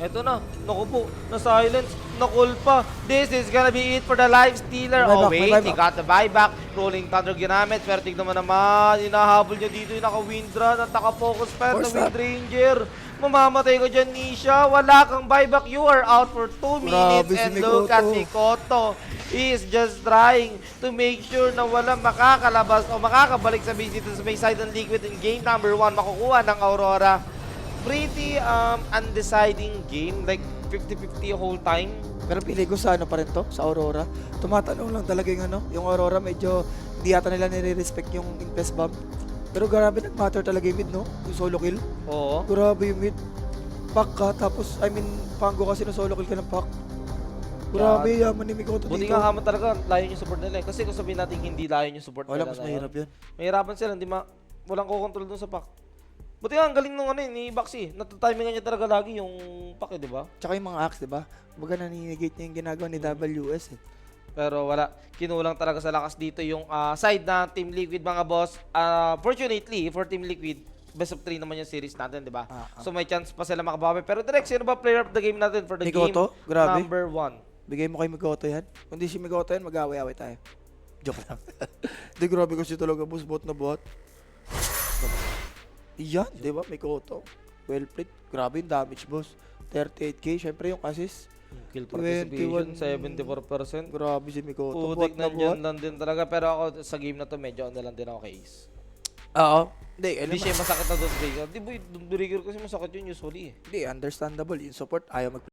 Eto na, naku po, na-silence, na-call pa. This is gonna be it for the Life Stealer. May Oh buyback, may wait, he buyback. got the buyback. Rolling Thunder ginamit, pero tignan mo naman, hinahabol niya dito yung naka-Windrun at naka-focus fire na Force up. Windranger. Mamamatay ko dyan, Nisha. Wala kang buyback. You are out for 2 minutes. Grabe si And look at Mikoto. Mikoto. He is just trying to make sure na walang makakalabas o makakabalik sa base dito sa may side ng Liquid in game number 1. Makukuha ng Aurora. pretty undeciding game, like 50-50 whole time. Pero pili ko sa ano pa rin to, sa Aurora. Tumatanong lang talaga yung ano, yung Aurora medyo hindi yata nila nire-respect yung Impest Bomb. Pero grabe nag-matter talaga yung mid, no? Yung solo kill. Oo. Grabe yung mid. Pack ka, tapos, Pango kasi na solo kill ka ng pack. Grabe, yaman ni Mikoto Buti dito. nga haman talaga, layo yung support nila eh. Kasi kung sabihin natin hindi layo yung support Wala, nila mas na mahirap yun. mahirapan sila, walang kukontrol dun sa pack. Buti nga, ang galing nung ni Baxi. Natatimingan niya talaga lagi yung pack eh, di ba? Tsaka yung mga axe, di ba? Baga naninigate niya yung ginagawa ni WS eh. Pero wala, kinulang talaga sa lakas dito yung side na Team Liquid mga boss. Fortunately, for Team Liquid, best of 3 naman yung series natin, di ba? So may chance pa sila makabawi. Pero direct, sino ba player of the game natin for the Mikoto? game Grabe. number 1? Bigay mo kay Mikoto yan. Kung di si Mikoto yan, mag-away-away tayo. Joke lang. Di, grabe kasi talaga, boss. Bot na bot. Yan, di ba? Mikoto. Well played. Grabe yung damage, boss. 38k. Syempre yung assist. Kill participation, 21. 74%. Grabe si Mikoto. Putik Bot na nandiyan bot. lang din talaga. Pero ako sa game na to, medyo lang din ako kay Ace. Oo. Hindi, alam Hindi mo. siya masakit na Dawnbreaker. Di ba yung Dawnbreaker kasi masakit yun usually eh. Hindi, understandable. Yung support, ayaw mag